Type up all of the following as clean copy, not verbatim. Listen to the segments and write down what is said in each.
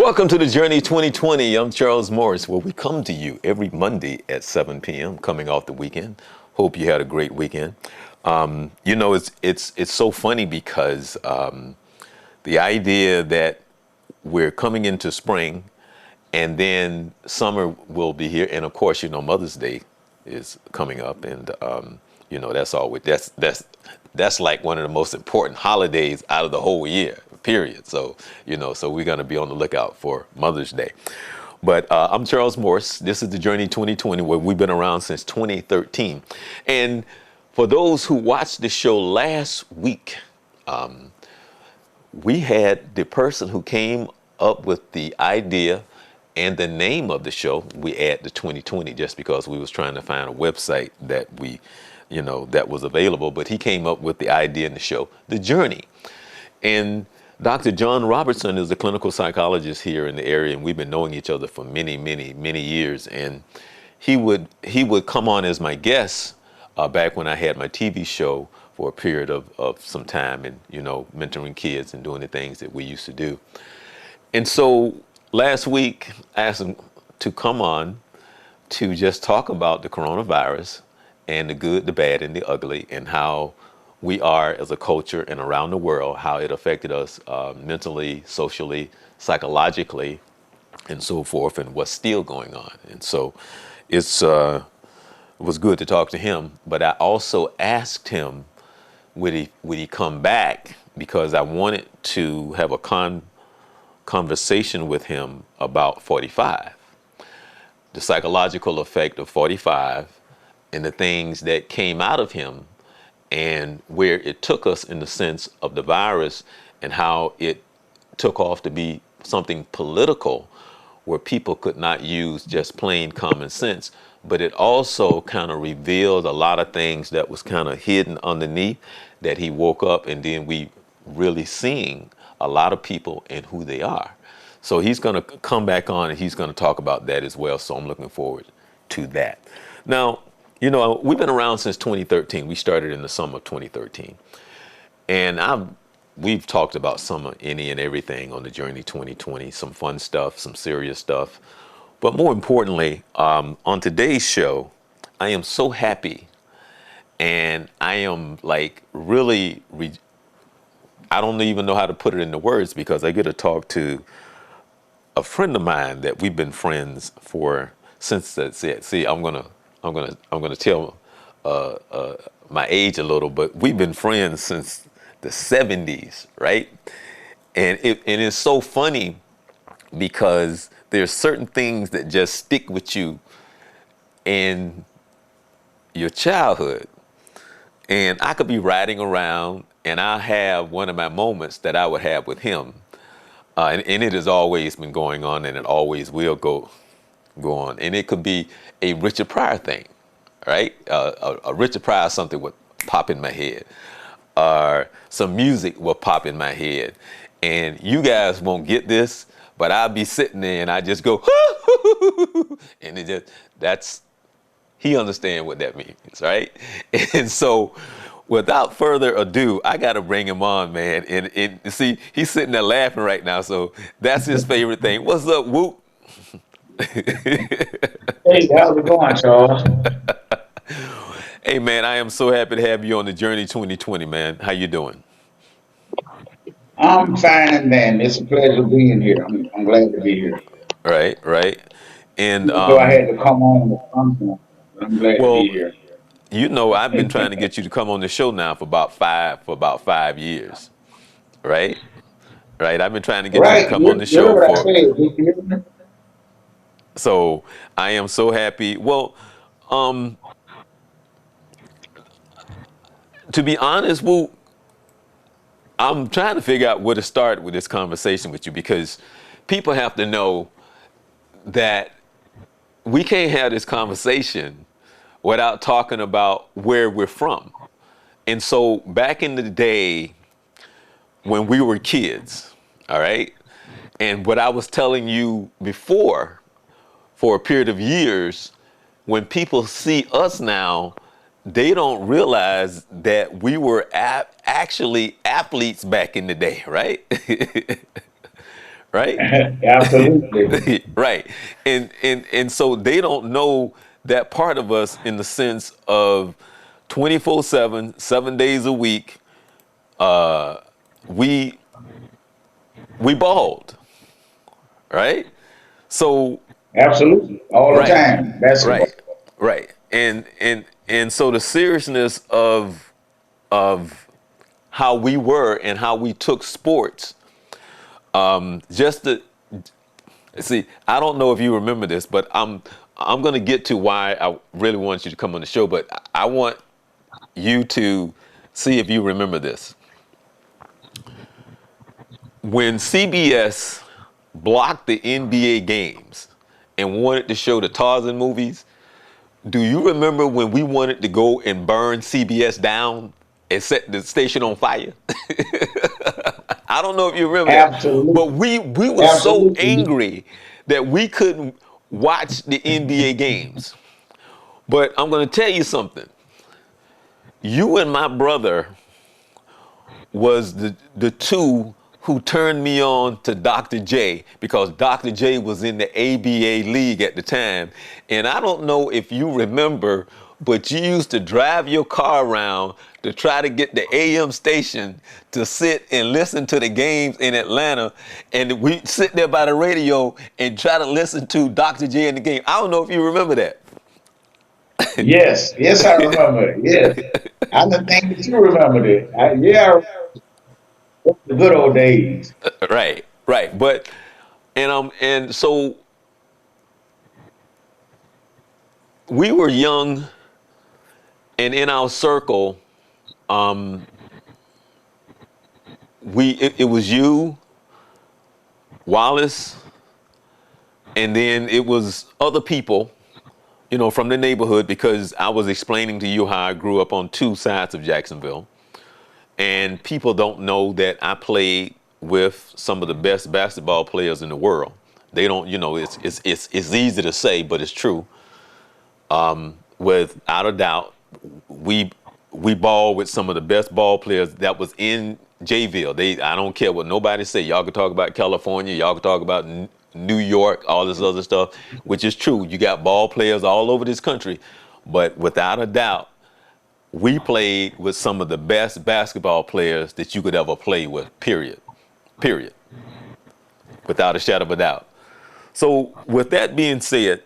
Welcome to the Journey 2020. I'm Charles Morris, where we come to you every Monday at 7 p.m. coming off the weekend. Hope you had a great weekend. It's so funny because the idea that we're coming into spring and then summer will be here, and of course, Mother's Day is coming up, and that's always that's like one of the most important holidays out of the whole year. Period. So we're going to be on the lookout for Mother's Day. But I'm Charles Morris. This is the Journey 2020, where we've been around since 2013. And for those who watched the show last week, we had the person who came up with the idea and the name of the show. We add the 2020 just because we was trying to find a website that that was available. But he came up with the idea in the show, The Journey. And Dr. John Robertson is a clinical psychologist here in the area, and we've been knowing each other for many, many, many years. And he would come on as my guest back when I had my TV show for a period of some time, and mentoring kids and doing the things that we used to do. And so last week I asked him to come on to just talk about the coronavirus and the good, the bad, and the ugly, and how we are as a culture and around the world, how it affected us mentally, socially, psychologically, and so forth, and what's still going on. And so it was good to talk to him, but I also asked him, would he come back, because I wanted to have a conversation with him about 45, the psychological effect of 45, and the things that came out of him, and where it took us in the sense of the virus, and how it took off to be something political, where people could not use just plain common sense. But it also kind of revealed a lot of things that was kind of hidden underneath, that he woke up and then we really seeing a lot of people and who they are. So he's going to come back on and he's going to talk about that as well. So I'm looking forward to that. Now, we've been around since 2013. We started in the summer of 2013. And we've talked about some, any and everything on the Journey 2020, some fun stuff, some serious stuff. But more importantly, on today's show, I am so happy, and I am like really, I don't even know how to put it into words, because I get to talk to a friend of mine that we've been friends for since I'm gonna tell my age a little, but we've been friends since the 70s, right? And it's so funny, because there's certain things that just stick with you in your childhood. And I could be riding around and I have one of my moments that I would have with him. And it has always been going on, and it always will go on. And it could be a Richard Pryor thing, right? A Richard Pryor something would pop in my head, or some music will pop in my head. And you guys won't get this, but I'll be sitting there and I just go, and he understands what that means, right? And so without further ado, I got to bring him on, man. And see, he's sitting there laughing right now. So that's his favorite thing. What's up, Whoop? Hey, how's it going, Charles? Hey, man, I am so happy to have you on the Journey 2020, man. How you doing? I'm fine, man. It's a pleasure being here. I'm glad to be here. Right, right. And Even though I had to come on with something, but I'm glad to be well, here. I've been trying to get you to come on the show now for about 5 years, right? Right. I've been trying to get you to Right, come on the you heard show what I for. said. Did you hear me? So I am so happy. Well, um, to be honest, Woo, I'm trying to figure out where to start with this conversation with you, because people have to know that we can't have this conversation without talking about where we're from. And so back in the day when we were kids, all right, and what I was telling you before, for a period of years, when people see us now, they don't realize that we were actually athletes back in the day, right? right? Absolutely. Right. And so they don't know that part of us in the sense of 24/7, 7 days a week, we we balled, right? So Absolutely. All the right, time. Basketball. right, right. And so the seriousness of how we were and how we took sports, just to see, I don't know if you remember this, but I'm going to get to why I really want you to come on the show, but I want you to see if you remember this. When CBS blocked the NBA games and wanted to show the Tarzan movies, do you remember when we wanted to go and burn CBS down and set the station on fire? I don't know if you remember that, but Absolutely. we were so Absolutely. angry that we couldn't watch the NBA games. But I'm going to tell you something. You and my brother was the two who turned me on to Dr. J, because Dr. J was in the ABA league at the time. And I don't know if you remember, but you used to drive your car around to try to get the AM station to sit and listen to the games in Atlanta. And we sit there by the radio and try to listen to Dr. J in the game. I don't know if you remember that. Yes. Yes, I remember it. Yes. I didn't think that you remembered it. Yeah, the good old days. Right, right. But and so we were young, and in our circle, it was you, Wallace, and then it was other people, from the neighborhood, because I was explaining to you how I grew up on two sides of Jacksonville, and people don't know that I played with some of the best basketball players in the world. They don't, it's easy to say, but it's true. Without a doubt, we we ball with some of the best ball players that was in Jayville. I don't care what nobody say. Y'all can talk about California, y'all can talk about New York, all this other stuff, which is true. You got ball players all over this country, but without a doubt, we played with some of the best basketball players that you could ever play with. Period. Period. Without a shadow of a doubt. So with that being said,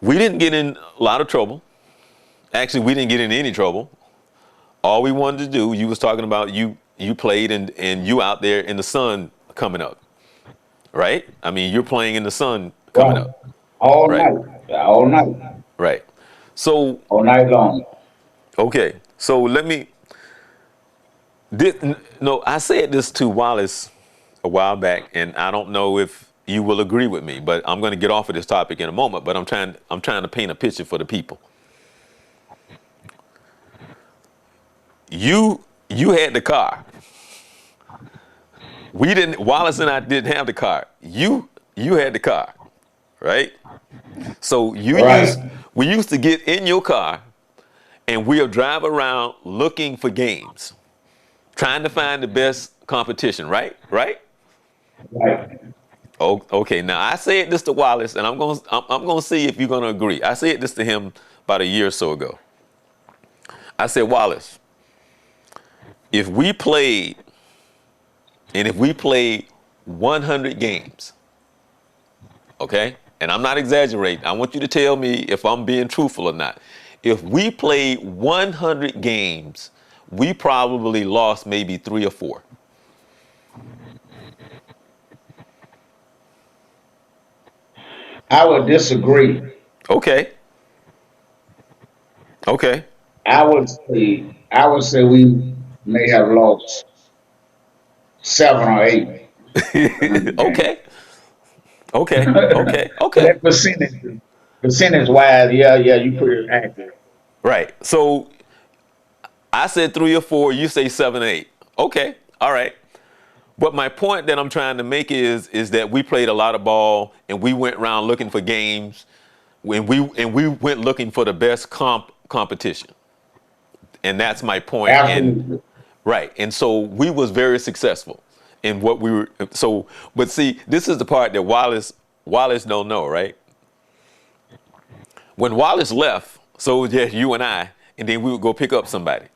we didn't get in a lot of trouble. Actually, we didn't get in any trouble. All we wanted to do, you was talking about you played and you out there in the sun coming up, right? I mean, you're playing in the sun coming Right. up, All right? night. All night. Right. So, All night long. okay. So let me, no, I said this to Wallace a while back, and I don't know if you will agree with me, but I'm going to get off of this topic in a moment, but I'm trying to paint a picture for the people. You had the car. We didn't. Wallace and I didn't have the car. You had the car, right? So Right. we used to get in your car and we'll drive around looking for games, trying to find the best competition, right? Right? Right. Oh, okay. Now I said this to Wallace, and I'm gonna see if you're gonna agree. I said this to him about a year or so ago. I said, Wallace, if we played if we played 100 games, okay? And I'm not exaggerating. I want you to tell me if I'm being truthful or not. If we played 100 games, we probably lost maybe 3 or 4. I would disagree. Okay. Okay. I would say we may have lost 7 or 8 100 games. Okay. Okay. Okay. So Okay. that percentage wise, yeah, you pretty accurate. Right. So I said 3 or 4, you say 7 or 8. Okay. All right. But my point that I'm trying to make is that we played a lot of ball and we went around looking for games when we went looking for the best competition. And that's my point. And Absolutely. right. And so we was very successful. And what we were so, but see, this is the part that Wallace don't know, right? When Wallace left, so it was just you and I, and then we would go pick up somebody.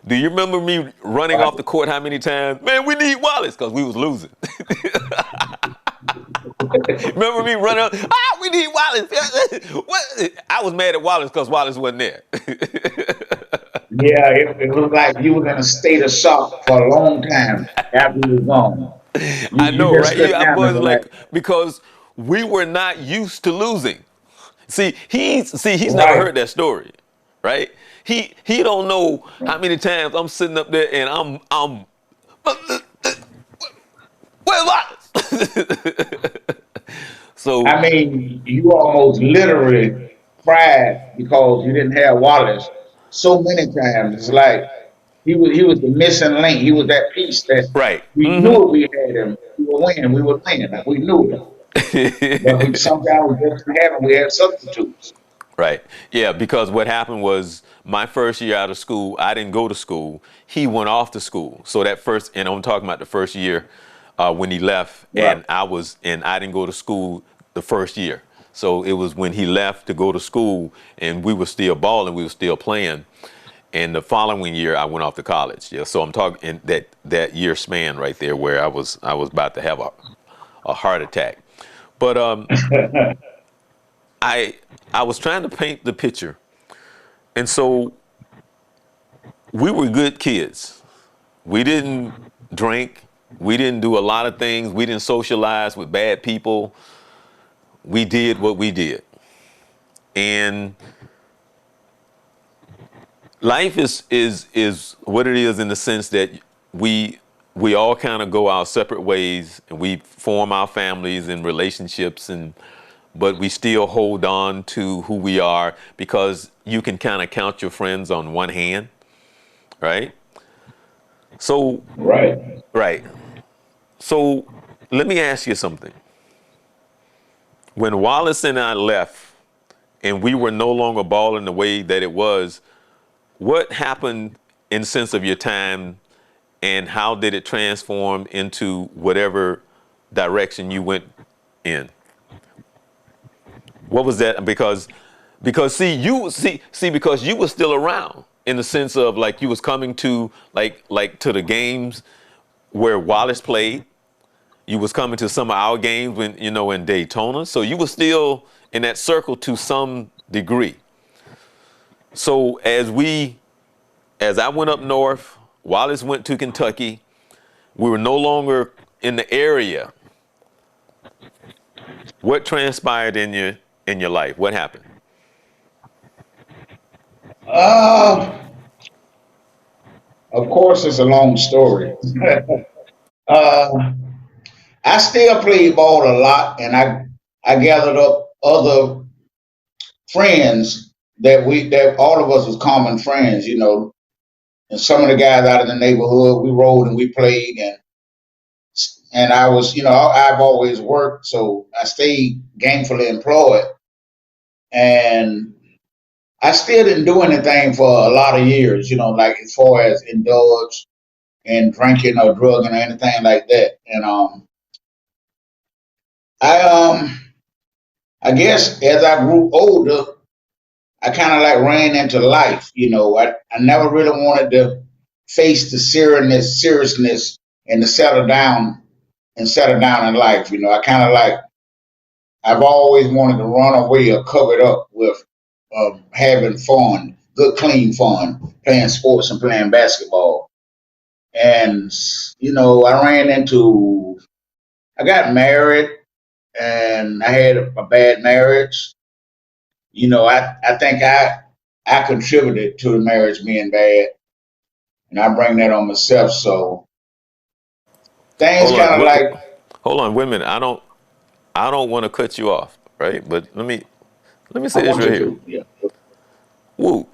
Do you remember me running Right. off the court how many times? Man, we need Wallace because we was losing. Remember me running up, we need Wallace. What? I was mad at Wallace because Wallace wasn't there. Yeah, it was like you was in a state of shock for a long time after you was gone. I You know, just right? couldn't I was handle like, that. because we were not used to losing. He's never Right. heard that story, right? He don't know how many times I'm sitting up there and I'm where's Wallace? So I mean, you almost literally cried because you didn't have Wallace so many times. It's like he was the missing link. He was that piece that right. we knew if we had him, we would win. We would win. Like, we knew it. But we sometimes we just didn't have him. We had substitutes. Right. Yeah, because what happened was my first year out of school, I didn't go to school. He went off to school. So that first, and I'm talking about the first year when he left, Right. and I didn't go to school the first year. So it was when he left to go to school, and we were still balling, we were still playing. And the following year, I went off to college. Yeah. So I'm talking in that year span right there where I was about to have a heart attack. But I I was trying to paint the picture. And so we were good kids. We didn't drink. We didn't do a lot of things. We didn't socialize with bad people. We did what we did. And life is what it is in the sense that we all kind of go our separate ways and we form our families and relationships, and but we still hold on to who we are because you can kind of count your friends on one hand, right? So, Right. right. So, let me ask you something. When Wallace and I left and we were no longer balling the way that it was, what happened in sense of your time and how did it transform into whatever direction you went in? What was that? Because because you were still around in the sense of like you was coming to like to the games where Wallace played. You was coming to some of our games when in Daytona. So you were still in that circle to some degree. So as I went up north, Wallace went to Kentucky. We were no longer in the area. What transpired in your life? What happened? Uh, of course, it's a long story. uh, I still played ball a lot, and I gathered up other friends that all of us was common friends, and some of the guys out of the neighborhood, we rode and we played, and I was, I've always worked, so I stayed gainfully employed, and I still didn't do anything for a lot of years, like as far as indulge in drinking or drugging or anything like that, and I I guess as I grew older, I kind of like ran into life. I never really wanted to face the seriousness, and to settle down in life. I kind of like I've always wanted to run away or cover it up with having fun, good, clean fun, playing sports and playing basketball. And I got married, and I had a bad marriage. I think I contributed to the marriage being bad, and I bring that on myself. So things Hold on. kind of like Hold on. Wait a minute. I don't want to cut you off, right? But let me I say this want right you here. to. Yeah. Woo.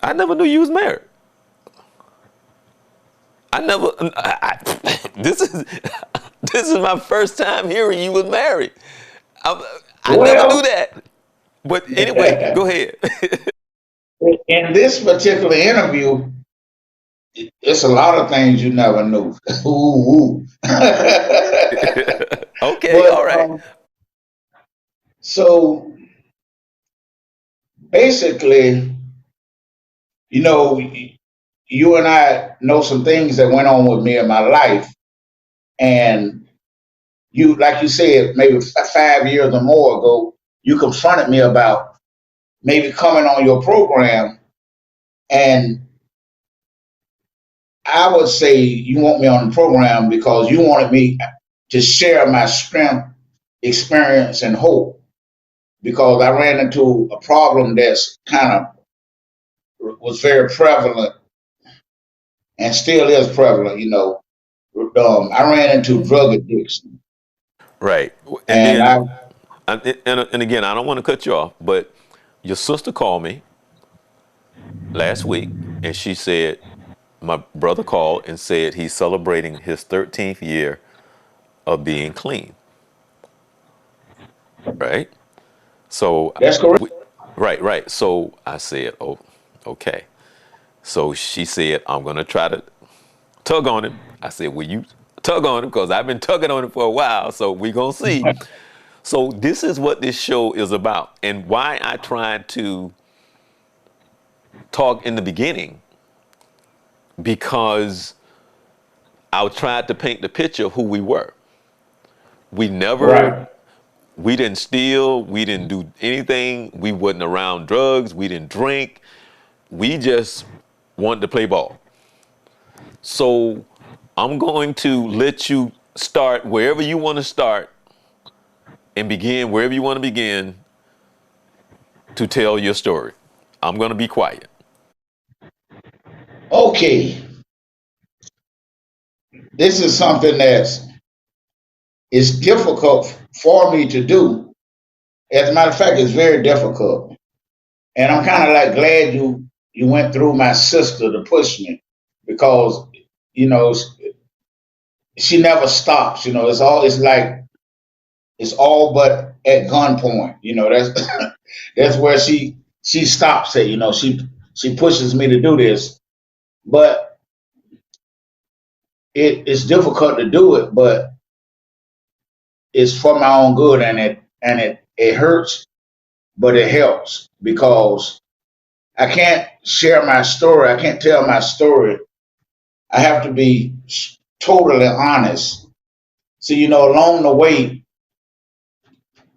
I never knew you was married. I never. This is this is my first time hearing you was married. I never knew Well, that. But anyway, go ahead. in this particular interview, it's a lot of things you never knew. Ooh, ooh. Okay, But all right. so basically, you know, you and I know some things that went on with me in my life, and you, like you said, maybe 5 years or more ago, you confronted me about maybe coming on your program, and I would say you want me on the program because you wanted me to share my strength, experience, and hope. Because I ran into a problem that's kind of was very prevalent and still is prevalent. I ran into drug addiction, Right. And and then, I and again, I don't want to cut you off, but your sister called me last week and she said, my brother called and said he's celebrating his 13th year of being clean, right? So, that's correct. right, right. So I said, oh, okay. So she said, I'm going to try to tug on him. I said, will you tug on him? Because I've been tugging on him for a while. So we're going to see. So this is what this show is about and why I tried to talk in the beginning, because I tried to paint the picture of who we were. We never, Right. we didn't steal, we didn't do anything, we wasn't around drugs, we didn't drink, we just wanted to play ball. So I'm going to let you start wherever you want to start and begin wherever you want to begin to tell your story. I'm going to be quiet. Okay. This is something that's is difficult for me to do. As a matter of fact, it's very difficult, and I'm kind of like glad you went through my sister to push me because you know she never stops. It's all but at gunpoint. That's that's where she stops it. She pushes me to do this, but it's difficult to do it, but it's for my own good, and it hurts, but it helps because I can't share my story. I can't tell my story. I have to be totally honest. So along the way,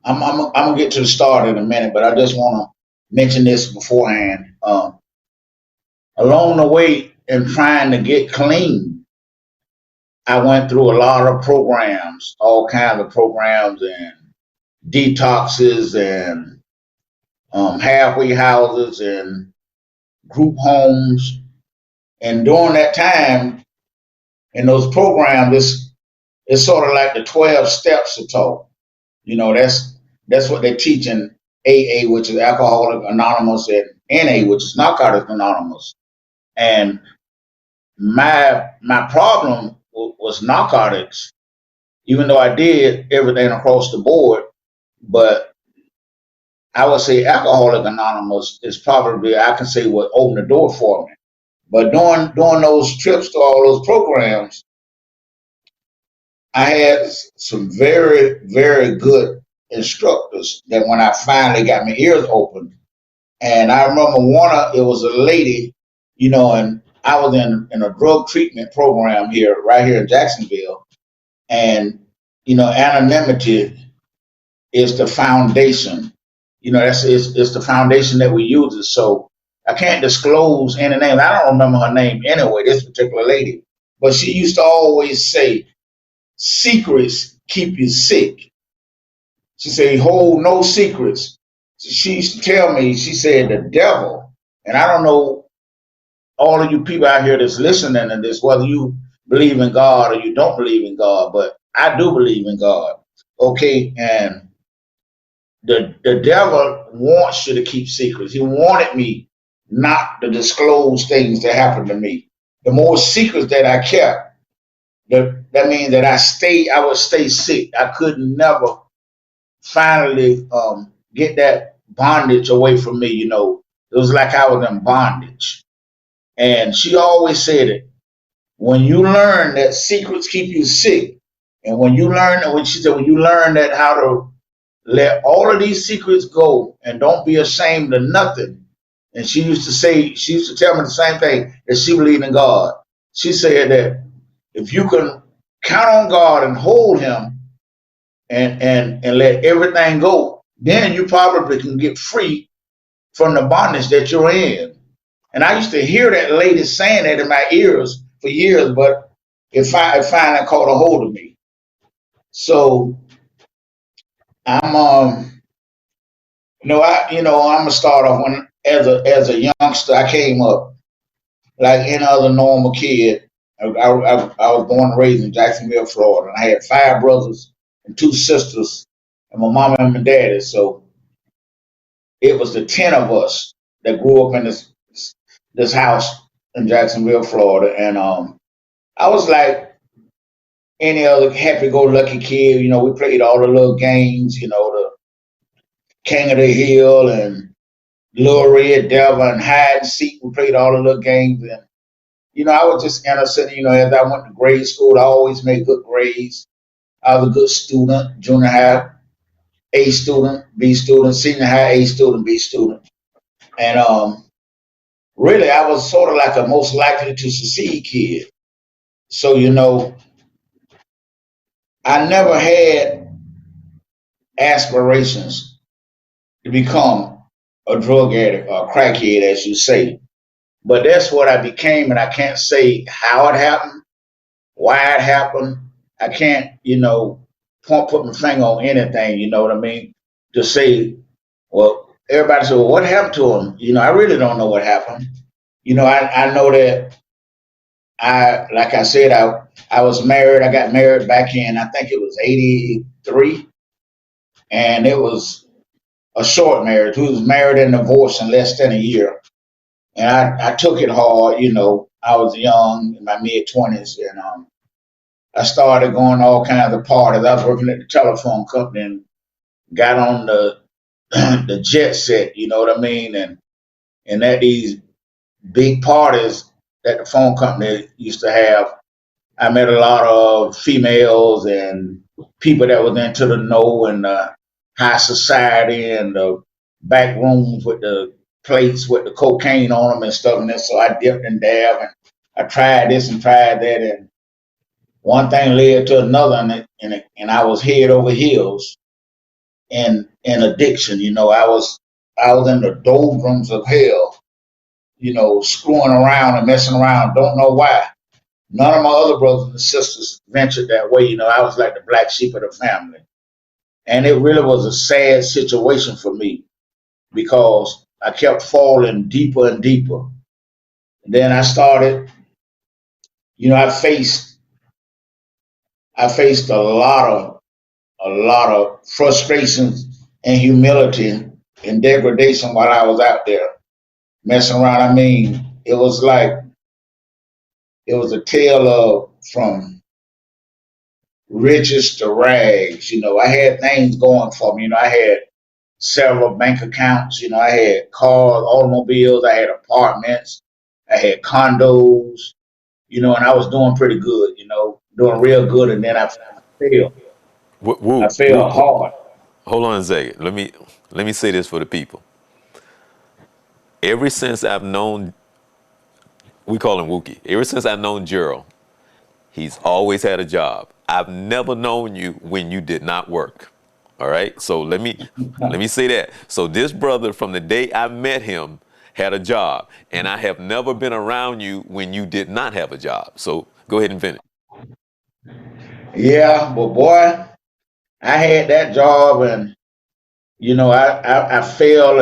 I'm gonna get to the start in a minute, but I just want to mention this beforehand. Along the way, in trying to get clean, I went through a lot of programs, all kinds of programs and detoxes and halfway houses and group homes. And during that time, in those programs, it's sort of like the 12 steps to talk. That's what they teach in AA, which is Alcoholic Anonymous, and NA, which is Narcotics Anonymous. And my problem was narcotics, even though I did everything across the board. But I would say Alcoholic Anonymous is probably, I can say, what opened the door for me. But during those trips to all those programs, I had some very, very good instructors that when I finally got my ears open, and I remember it was a lady, and I was in a drug treatment program right here in Jacksonville. And, anonymity is the foundation. It's the foundation that we use. So I can't disclose any name. I don't remember her name anyway, this particular lady. But she used to always say, secrets keep you sick. She said, hold no secrets. She used to tell me, she said, the devil, and I don't know all of you people out here that's listening to this, whether you believe in God or you don't believe in God, but I do believe in God. Okay, and the devil wants you to keep secrets. He wanted me not to disclose things that happened to me. The more secrets that I kept, that means that I would stay sick. I could never finally get that bondage away from me. It was like I was in bondage. And she always said it. when you learn that secrets keep you sick, and when you learn that, when she said, when you learn that how to let all of these secrets go and don't be ashamed of nothing. And she used to say, she used to tell me the same thing, that she believed in God. She said that if you can count on God and hold Him and let everything go, then you probably can get free from the bondage that you're in. And I used to hear that lady saying that in my ears for years, but it finally caught a hold of me. So I'm I'm gonna start off when as a youngster I came up like any other normal kid. I was born and raised in Jacksonville, Florida, and I had five brothers and two sisters, and my mama and my daddy. So it was the 10 of us that grew up in this house in Jacksonville, Florida, and I was like any other happy-go-lucky kid. We played all the little games, the King of the Hill and Little Red Devil and hide and seek. We played all the little games, and I was just innocent. As I went to grade school, I always made good grades. I was a good student. Junior high, A student, B student. Senior high, A student, B student. And really, I was sort of like a most likely to succeed kid. So I never had aspirations to become a drug addict or a crackhead, as you say. But that's what I became, and I can't say how it happened, why it happened. I can't, put my finger on anything, you know what I mean? To say, well, everybody said, well, what happened to him? I really don't know what happened. I know that like I said, I was married. I got married back in, I think it was 83, and it was a short marriage. We was married and divorced in less than a year. And I took it hard, I was young in my mid 20s, and I started going to all kinds of parties. I was working at the telephone company and got on the the jet set, you know what I mean? And at these big parties that the phone company used to have, I met a lot of females and people that was into the know and high society and the back rooms with the plates with the cocaine on them and stuff. And so I dipped and dabbed and I tried this and tried that, and one thing led to another, and I was head over heels in addiction. I was in the doldrums of hell. Screwing around and messing around. Don't know why. None of my other brothers and sisters ventured that way. I was like the black sheep of the family, and it really was a sad situation for me because I kept falling deeper and deeper. And then I started. I faced a lot of frustrations and humility and degradation while I was out there messing around. I mean, it was a tale of from riches to rags. I had things going for me. I had several bank accounts. I had cars, automobiles, I had apartments, I had condos, and I was doing pretty good, doing real good. And then I failed. I Woo, woo, failed hard. hold on a second. Let me say this for the people. Ever since I've known, we call him Wookie. Ever since I've known Gerald, he's always had a job. I've never known you when you did not work. All right. So let me say that. So this brother, from the day I met him, had a job, and I have never been around you when you did not have a job. So go ahead and finish. Yeah, but boy, I had that job, and I failed,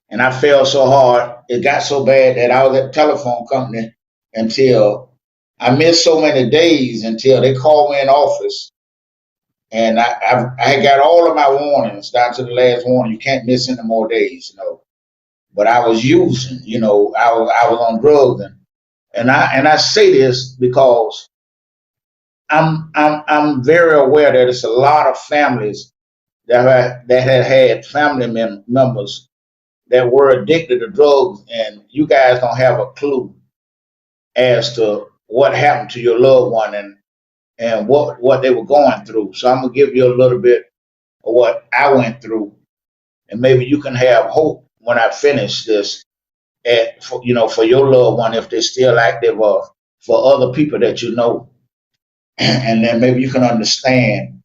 and I failed so hard. It got so bad that I was at the telephone company until I missed so many days until they called me in office, and I had got all of my warnings down to the last warning. You can't miss any more days. But I was using, I was on drugs, and I say this because I'm very aware that it's a lot of families that had had family members that were addicted to drugs, and you guys don't have a clue as to what happened to your loved one and what they were going through. So I'm gonna give you a little bit of what I went through, and maybe you can have hope when I finish this. For your loved one if they're still active, or for other people that you know, and then maybe you can understand.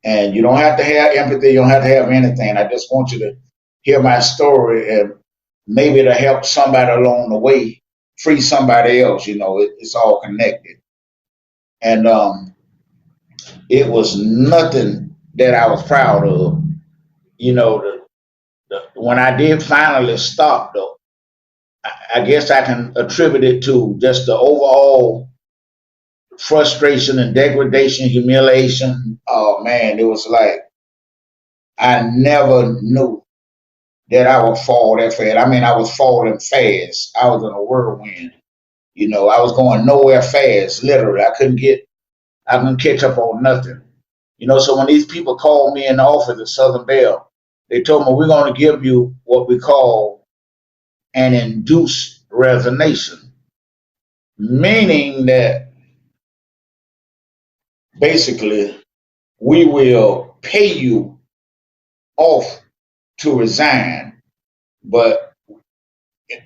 And you don't have to have empathy. You don't have to have anything. I just want you to hear my story, and maybe it'll help somebody along the way, free somebody else. It's all connected. And it was nothing that I was proud of. When I did finally stop, though, I guess I can attribute it to just the overall frustration and degradation, humiliation. Oh man, it was like I never knew that I would fall that fast. I mean, I was falling fast. I was in a whirlwind. I was going nowhere fast. Literally, I couldn't catch up on nothing. So when these people called me in the office at Southern Bell, they told me we're going to give you what we call an induced resignation, meaning that basically we will pay you off to resign, but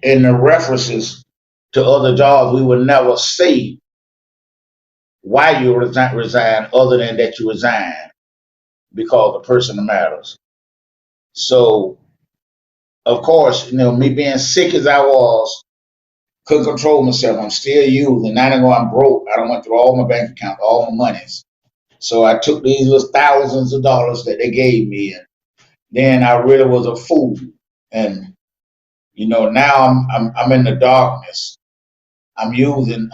in the references to other jobs, we would never say why you resign other than that you resign because the person matters. So, of course, me being sick as I was, couldn't control myself. I'm still using. Now that I'm broke, I done went through all my bank account, all my monies. So I took these little thousands of dollars that they gave me, and then I really was a fool. And now I'm in the darkness. I'm living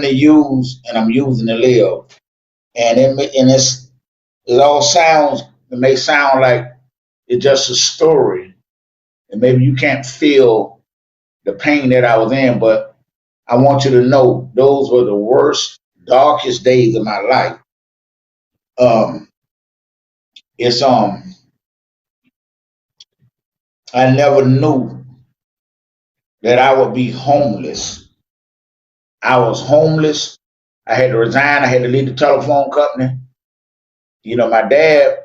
to use, and I'm using to live. And it may sound like it's just a story, and maybe you can't feel the pain that I was in, but I want you to know those were the worst, darkest days of my life. Um, it's I never knew that I would be homeless. I was homeless. I had to resign. I had to leave the telephone company. My dad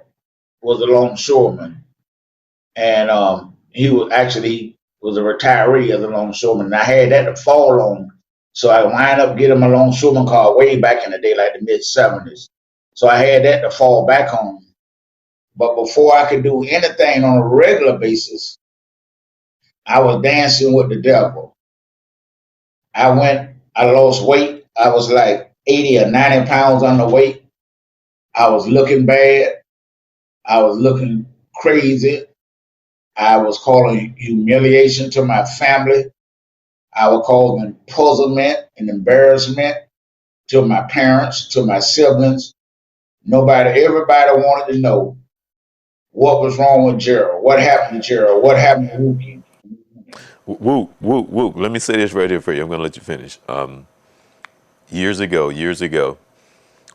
was a longshoreman, and he was a retiree as a longshoreman. And I had that to fall on, so I wind up getting my longshoreman card way back in the day, like the mid-70s. So I had that to fall back on. But before I could do anything on a regular basis, I was dancing with the devil. I lost weight. I was like 80 or 90 pounds underweight. I was looking bad. I was looking crazy. I was calling humiliation to my family. I would call puzzlement and embarrassment to my parents, to my siblings. Everybody wanted to know what was wrong with Gerald, what happened to Gerald, what happened to Wookie. Woo, woo, woo. Let me say this right here for you. I'm going to let you finish. Years ago,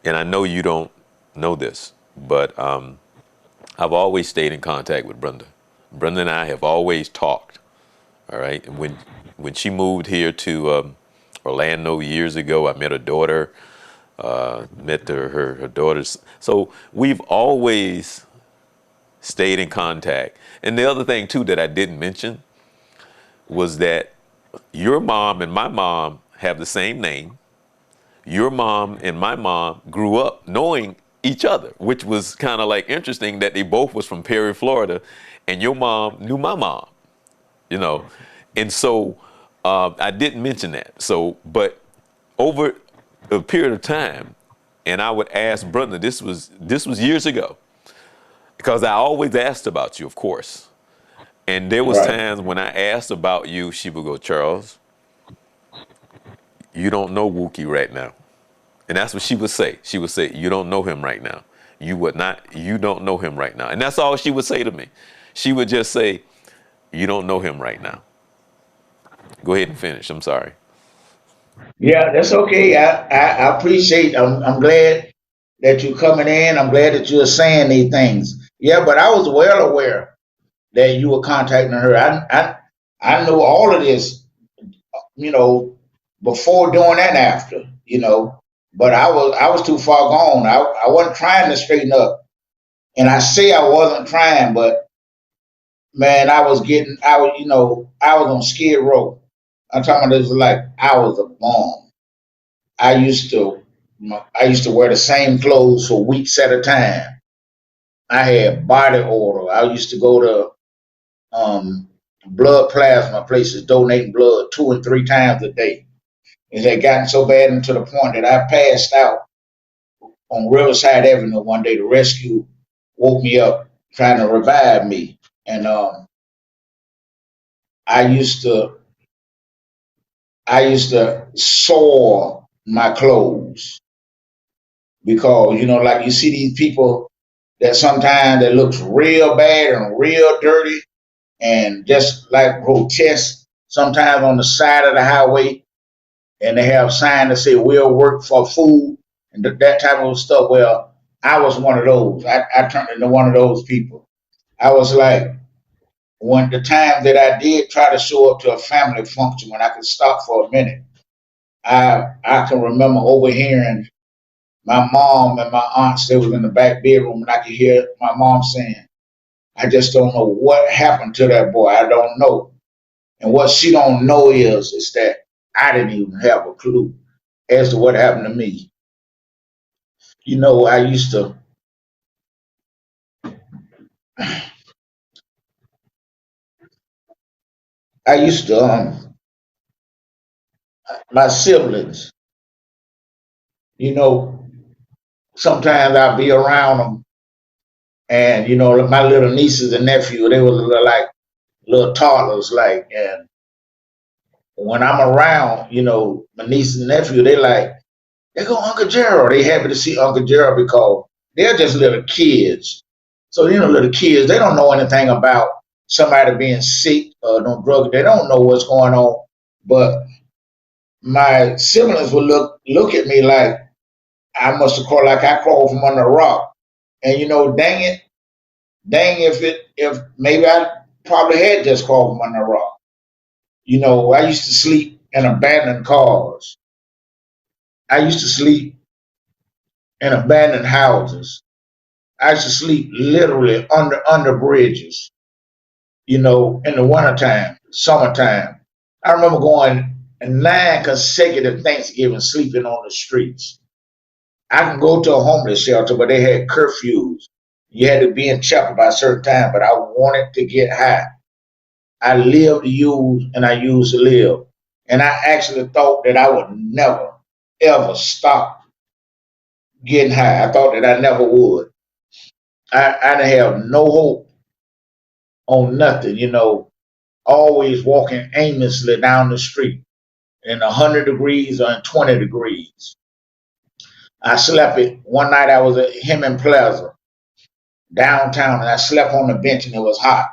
and I know you don't know this, but I've always stayed in contact with Brenda. Brenda and I have always talked. All right. And when she moved here to Orlando years ago, I met her daughter, met her daughters. So we've always stayed in contact. And the other thing too that I didn't mention was that your mom and my mom have the same name. Your mom and my mom grew up knowing each other, which was kind of like interesting that they both was from Perry, Florida, and your mom knew my mom, you know. And so I didn't mention that. So, but over a period of time, and I would ask Brenda, this was years ago, because I always asked about you, of course. And there was Right. times when I asked about you, she would go, Charles, you don't know Wookie right now. And that's what she would say. She would say, you don't know him right now. You don't know him right now. And that's all she would say to me. She would just say, you don't know him right now. Go ahead and finish. I'm sorry. Yeah, that's okay. I appreciate. I'm glad that you're coming in. I'm glad that you're saying these things. Yeah, but I was well aware that you were contacting her. I knew all of this, you know, before, during, and after, you know. But I was too far gone. I wasn't trying to straighten up, and I say I wasn't trying, but man, I was on skid row. I'm talking about this was like I was a bomb. I used to I used to wear the same clothes for weeks at a time. I had body odor. I used to go to blood plasma places donating blood 2 and 3 times a day. It had gotten so bad and to the point that I passed out on Riverside Avenue one day. The rescue woke me up trying to revive me. And I used to I used to soil my clothes because like you see these people that sometimes that looks real bad and real dirty and just like grotesque sometimes on the side of the highway, and they have signs that say we'll work for food and that type of stuff. Well, I was one of those. I turned into one of those people. I was like, when the time that I did try to show up to a family function when I could stop for a minute, I can remember overhearing my mom and my aunts. They was in the back bedroom, and I could hear my mom saying, "I just don't know what happened to that boy. I don't know." And what she don't know is that I didn't even have a clue as to what happened to me. You know, I used to my siblings. You know, sometimes I'd be around them, and my little nieces and nephew, they were like little toddlers, like. And when I'm around, my nieces and nephew, they go Uncle Gerald. They happy to see Uncle Gerald because they're just little kids. So little kids, they don't know anything about somebody being sick or no drug. They don't know what's going on. But my siblings would look at me like I must have crawled, like I crawled from under a rock. And dang if maybe I probably had just crawled from under a rock. I used to sleep in abandoned cars. I used to sleep in abandoned houses. I used to sleep literally under bridges, in the wintertime, summertime. I remember going 9 consecutive Thanksgiving sleeping on the streets. I can go to a homeless shelter, but they had curfews. You had to be in chapel by a certain time, but I wanted to get high. I lived to use and I used to live. And I actually thought that I would never, ever stop getting high. I thought that I never would. I didn't have no hope on nothing, always walking aimlessly down the street in 100 degrees or in 20 degrees. I slept it one night. I was at Hemming Plaza downtown, and I slept on the bench, and it was hot.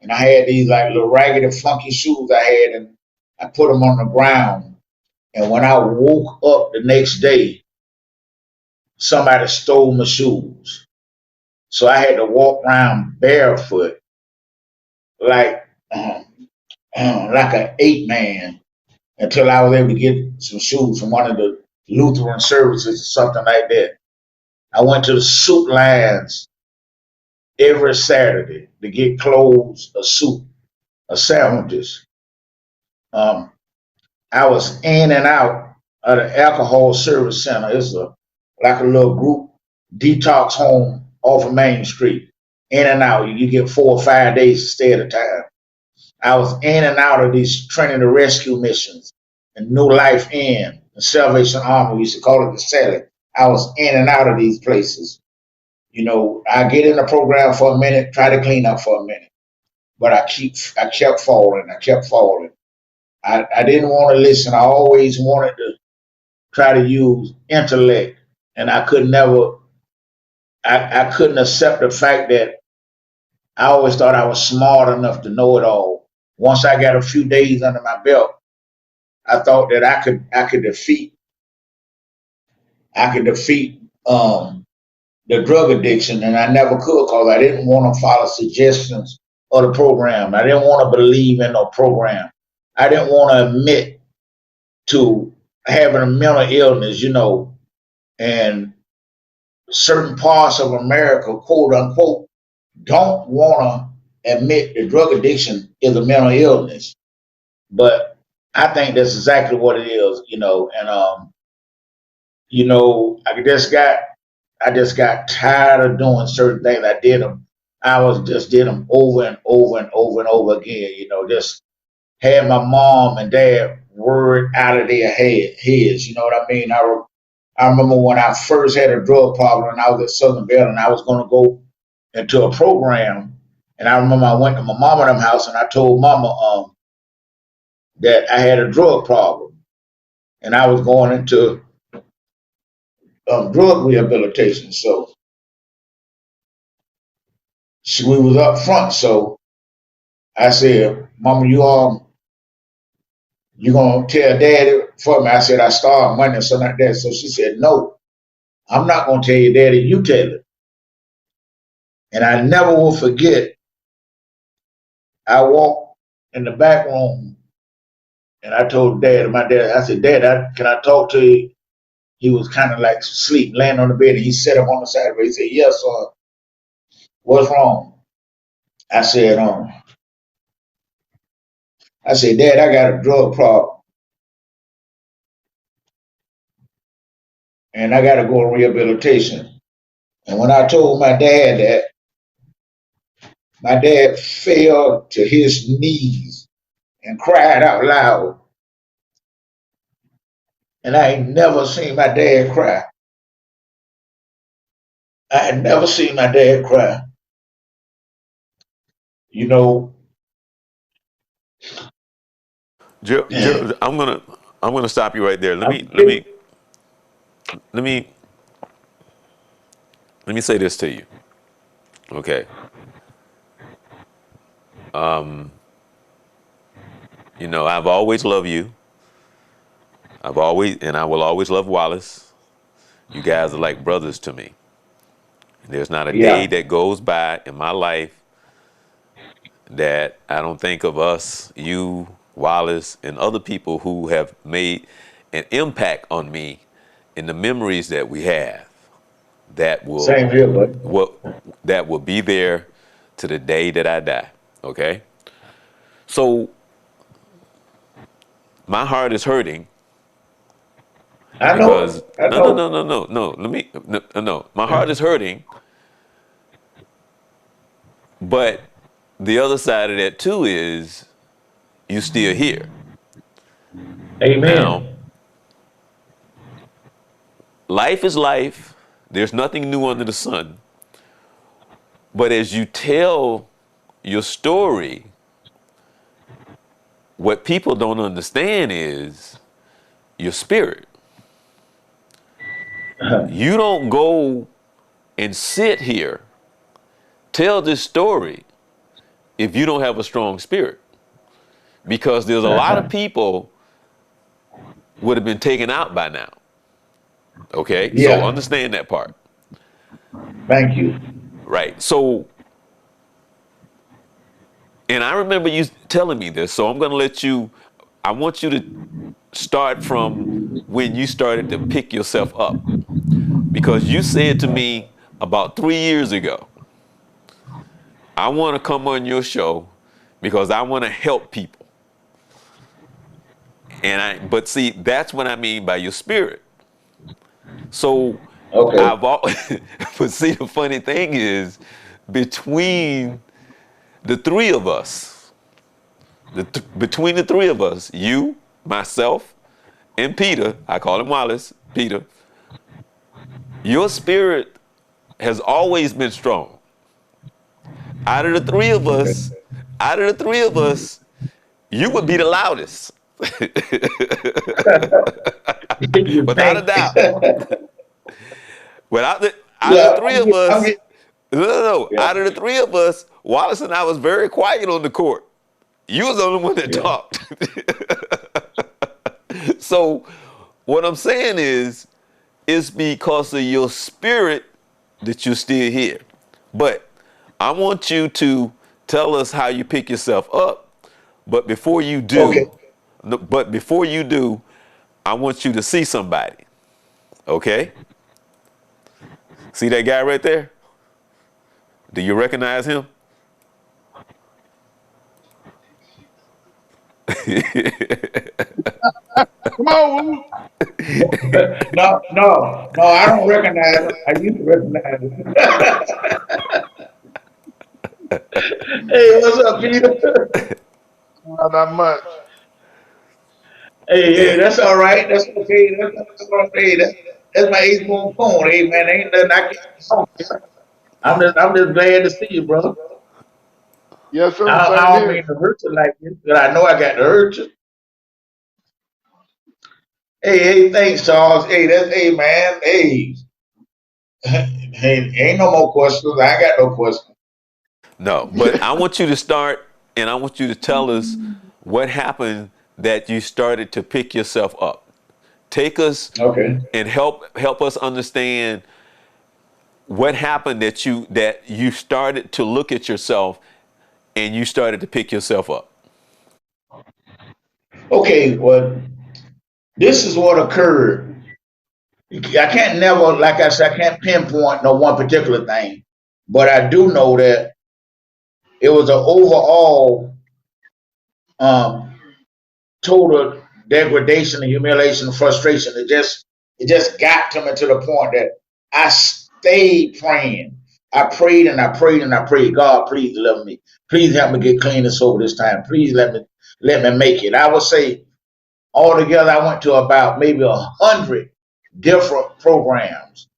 And I had these like little raggedy, funky shoes I had, and I put them on the ground. And when I woke up the next day, somebody stole my shoes. So I had to walk around barefoot, like like an ape man, until I was able to get some shoes from one of the Lutheran services or something like that. I went to the soup lines every Saturday to get clothes, a soup, or sandwiches. Um, I was in and out of the alcohol service center. It's like a little group detox home off of Main Street. In and out. You get 4 or 5 days to stay at a time. I was in and out of these training to rescue missions and New Life Inn, the Salvation Army. We used to call it the Sally. I was in and out of these places. I get in the program for a minute, try to clean up for a minute, but I kept falling. I kept falling. I didn't want to listen. I always wanted to try to use intellect, and I could never. I couldn't accept the fact that I always thought I was smart enough to know it all. Once I got a few days under my belt, I thought that I could defeat the drug addiction, and I never could because I didn't want to follow suggestions of the program. I didn't want to believe in no program. I didn't want to admit to having a mental illness, and certain parts of America, quote unquote, don't want to admit that drug addiction is a mental illness. But I think that's exactly what it is. And I just got tired of doing certain things. I did them. I was just did them over and over and over and over again. Just had my mom and dad worried out of their heads. You know what I mean? I remember when I first had a drug problem and I was at Southern Bell and I was going to go into a program. And I remember I went to my mom and them house and I told mama that I had a drug problem and I was going into drug rehabilitation. So we was up front. So I said, Mama, you gonna tell Daddy for me? I said I started Monday or something like that. So she said, No, I'm not gonna tell you, Daddy. You tell it. And I never will forget. I walked in the back room and I told my dad, I said, Dad, can I talk to you? He was kind of like asleep, laying on the bed, and he sat up on the side of it. He said, Yes, sir. What's wrong? I said, Dad, I got a drug problem and I gotta go on rehabilitation. And when I told my dad that, my dad fell to his knees and cried out loud. And I ain't never seen my dad cry. I had never seen my dad cry. You know, I'm gonna stop you right there. Let I'm me let me let me let me say this to you. Okay. I've always loved you. And I will always love Wallace. You guys are like brothers to me. There's not a day yeah, that goes by in my life that I don't think of us, you, Wallace, and other people who have made an impact on me in the memories that we have that will same here, but what that will be there to the day that I die. Okay? So my heart is hurting I because know, I no no know. no no no no let me no, no my heart is hurting, but the other side of that too is you still here. Now, Amen. life is life. There's nothing new under the sun. But as you tell your story, what people don't understand is your spirit. You don't go and sit here, tell this story if you don't have a strong spirit. Because there's a lot of people would have been taken out by now. Okay? So Yeah, understand that part. thank you. Right. So, and I remember you telling me this, so I'm going to I want you to start from when you started to pick yourself up. Because you said to me about 3 years ago, I want to come on your show because I want to help people. But see, that's what I mean by your spirit. So Okay, I've all, but see, the funny thing is, between the three of us, between the three of us, you, myself, and Peter, I call him Wallace, Peter, your spirit has always been strong. Out of the three of okay. us, out of the three of us, you would be the loudest, You without a think? doubt. Without the Out of the Yeah, three of I'm us, getting. no, no, no. Yeah, Out of the three of us, Wallace and I was very quiet on the court. You was the only one that yeah. talked. So, what I'm saying is, it's because of your spirit that you're still here. But I want you to tell us how you pick yourself up. But before you Okay, do, no, but before you do, I want you to see somebody. Okay? See that guy right there? Do you recognize him? Come on, Woo. No, no, no, I don't recognize him. I used to recognize him. Hey, what's up, Peter? Not much. Hey, hey, Yeah. that's all right. That's okay. That's all right. Hey, that's my eighth moon phone. Hey, man, ain't nothing I can't do. I'm just glad to see you, brother. Yes, sir. I Same don't here. mean to hurt you like this, but I know I got to hurt you. Hey, hey, thanks, Charles. Hey, man. Hey, hey, ain't no more questions. I ain't got no questions. No, but I want you to start and I want you to tell us what happened that you started to pick yourself up. Take us Okay. and help us understand what happened that you started to look at yourself and you started to pick yourself up. Okay, well, this is what occurred. I can't never, like I said, I can't pinpoint no one particular thing, but I do know that it was an overall um, total degradation and humiliation and frustration. It just got to me to the point that I stayed praying. I prayed and I prayed and I prayed. God, please deliver me. Please help me get clean and sober this time. Please let me make it. I would say altogether I went to about maybe 100 different programs,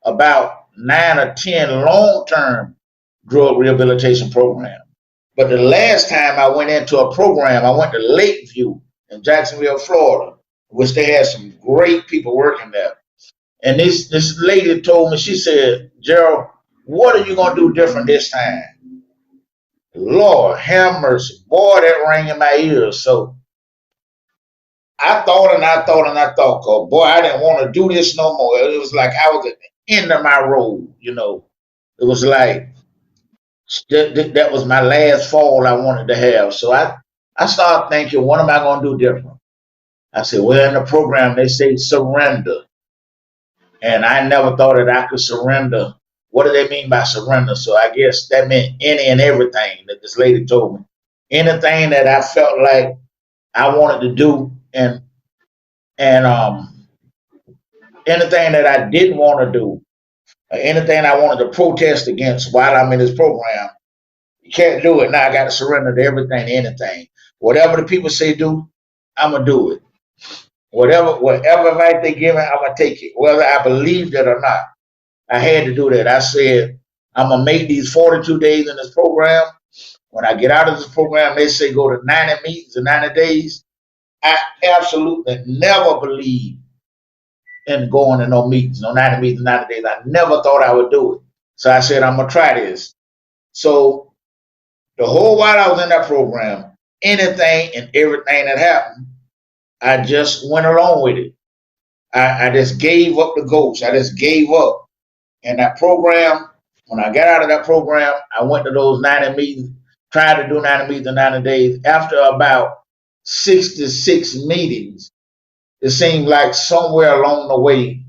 about 9 or 10 long-term drug rehabilitation programs. But the last time I went into a program, I went to Lakeview in Jacksonville, Florida, which they had some great people working there. And this lady told me, she said, Gerald, what are you gonna do different this time? Lord have mercy. Boy, that rang in my ears. So I thought and I thought and I thought, oh boy, I didn't want to do this no more. It was like I was at the end of my road. It was like that was my last fall I wanted to have. So I started thinking, what am I going to do different? I said, well, in the program, they say surrender. And I never thought that I could surrender. What do they mean by surrender? So I guess that meant any and everything that this lady told me. Anything that I felt like I wanted to do and anything that I didn't want to do, or anything I wanted to protest against while I'm in this program, you can't do it. Now I got to surrender to everything, anything. Whatever the people say do, I'm gonna do it. Whatever advice they give me, I'm gonna take it, whether I believed it or not. I had to do that. I said I'm gonna make these 42 days in this program. When I get out of this program, they say go to 90 meetings in 90 days. I absolutely never believed in going to no meetings, no 90 meetings in 90 days. I never thought I would do it. So I said I'm gonna try this. So the whole while I was in that program, anything and everything that happened, I just went along with it. I just gave up the ghost. I just gave up. And that program, when I got out of that program, I went to those 90 meetings, tried to do 90 meetings in 90 days. After about 66 meetings, it seemed like somewhere along the way,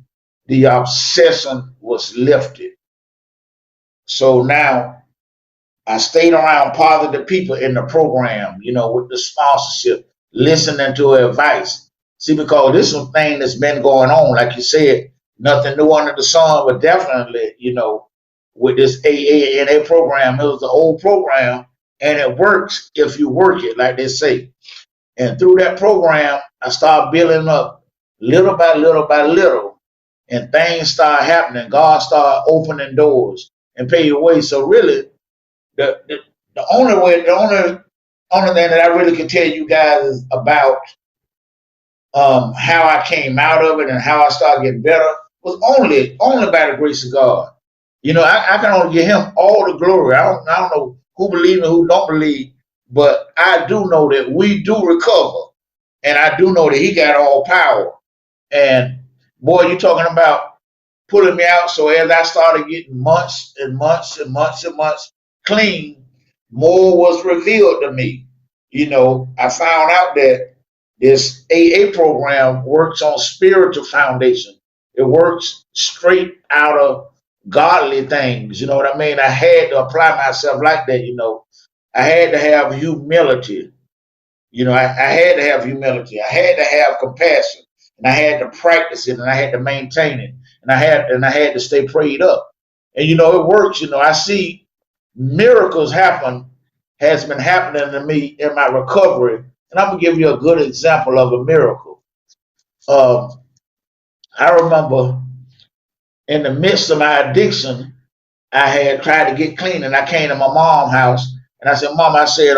the obsession was lifted. So now I stayed around positive people in the program, with the sponsorship, listening to advice. See, because this is a thing that's been going on, like you said, nothing new under the sun, but definitely, with this AANA program, it was the old program, and it works if you work it, like they say. And through that program, I started building up little by little by little, and things start happening. God started opening doors and pay your way. So really, the, the the only way, the only thing that I really can tell you guys is about how I came out of it and how I started getting better was only by the grace of God. I can only give Him all the glory. I don't know who believe and who don't believe, but I do know that we do recover, and I do know that He got all power. And boy, you talking about pulling me out. So as I started getting months and months and months and months clean, more was revealed to me. I found out that This AA program works on spiritual foundation. It works straight out of godly things. You know what I mean? I had to apply myself like that. I had to have humility. I had to have humility. I had to have compassion, and I had to practice it, and I had to maintain it, and I had to stay prayed up. And it works. I see miracles has been happening to me in my recovery, and I'm gonna give you a good example of a miracle. Um, I remember in the midst of my addiction, I had tried to get clean, and I came to my mom's house, and I said, "Mom," I said,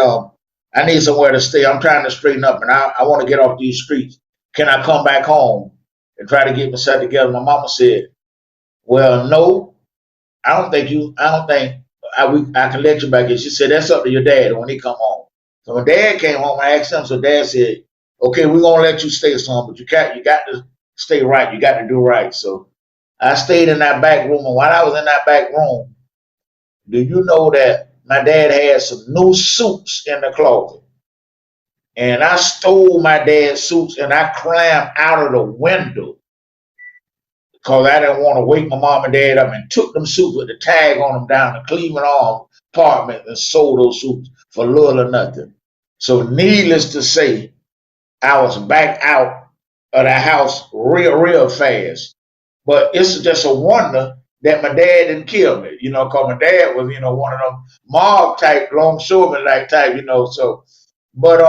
I need somewhere to stay. I'm trying to straighten up, and I want to get off these streets. Can I come back home and try to get myself together?" My mama said, "Well, no, I don't think I can let you back in." She said, "That's up to your dad when he come home." So when dad came home, I asked him. So dad said, "Okay, we're gonna let you stay, son, but you got to stay right. You got to do right." So I stayed in that back room, and while I was in that back room, do you know that my dad had some new suits in the closet? And I stole my dad's suits and I climbed out of the window because I didn't want to wake my mom and dad up, and took them suits with the tag on them down to Cleveland Arms apartment and sold those suits for little or nothing. So needless to say, I was back out of the house real fast. But it's just a wonder that my dad didn't kill me, because my dad was, one of them mob type, longshoreman like type, So, but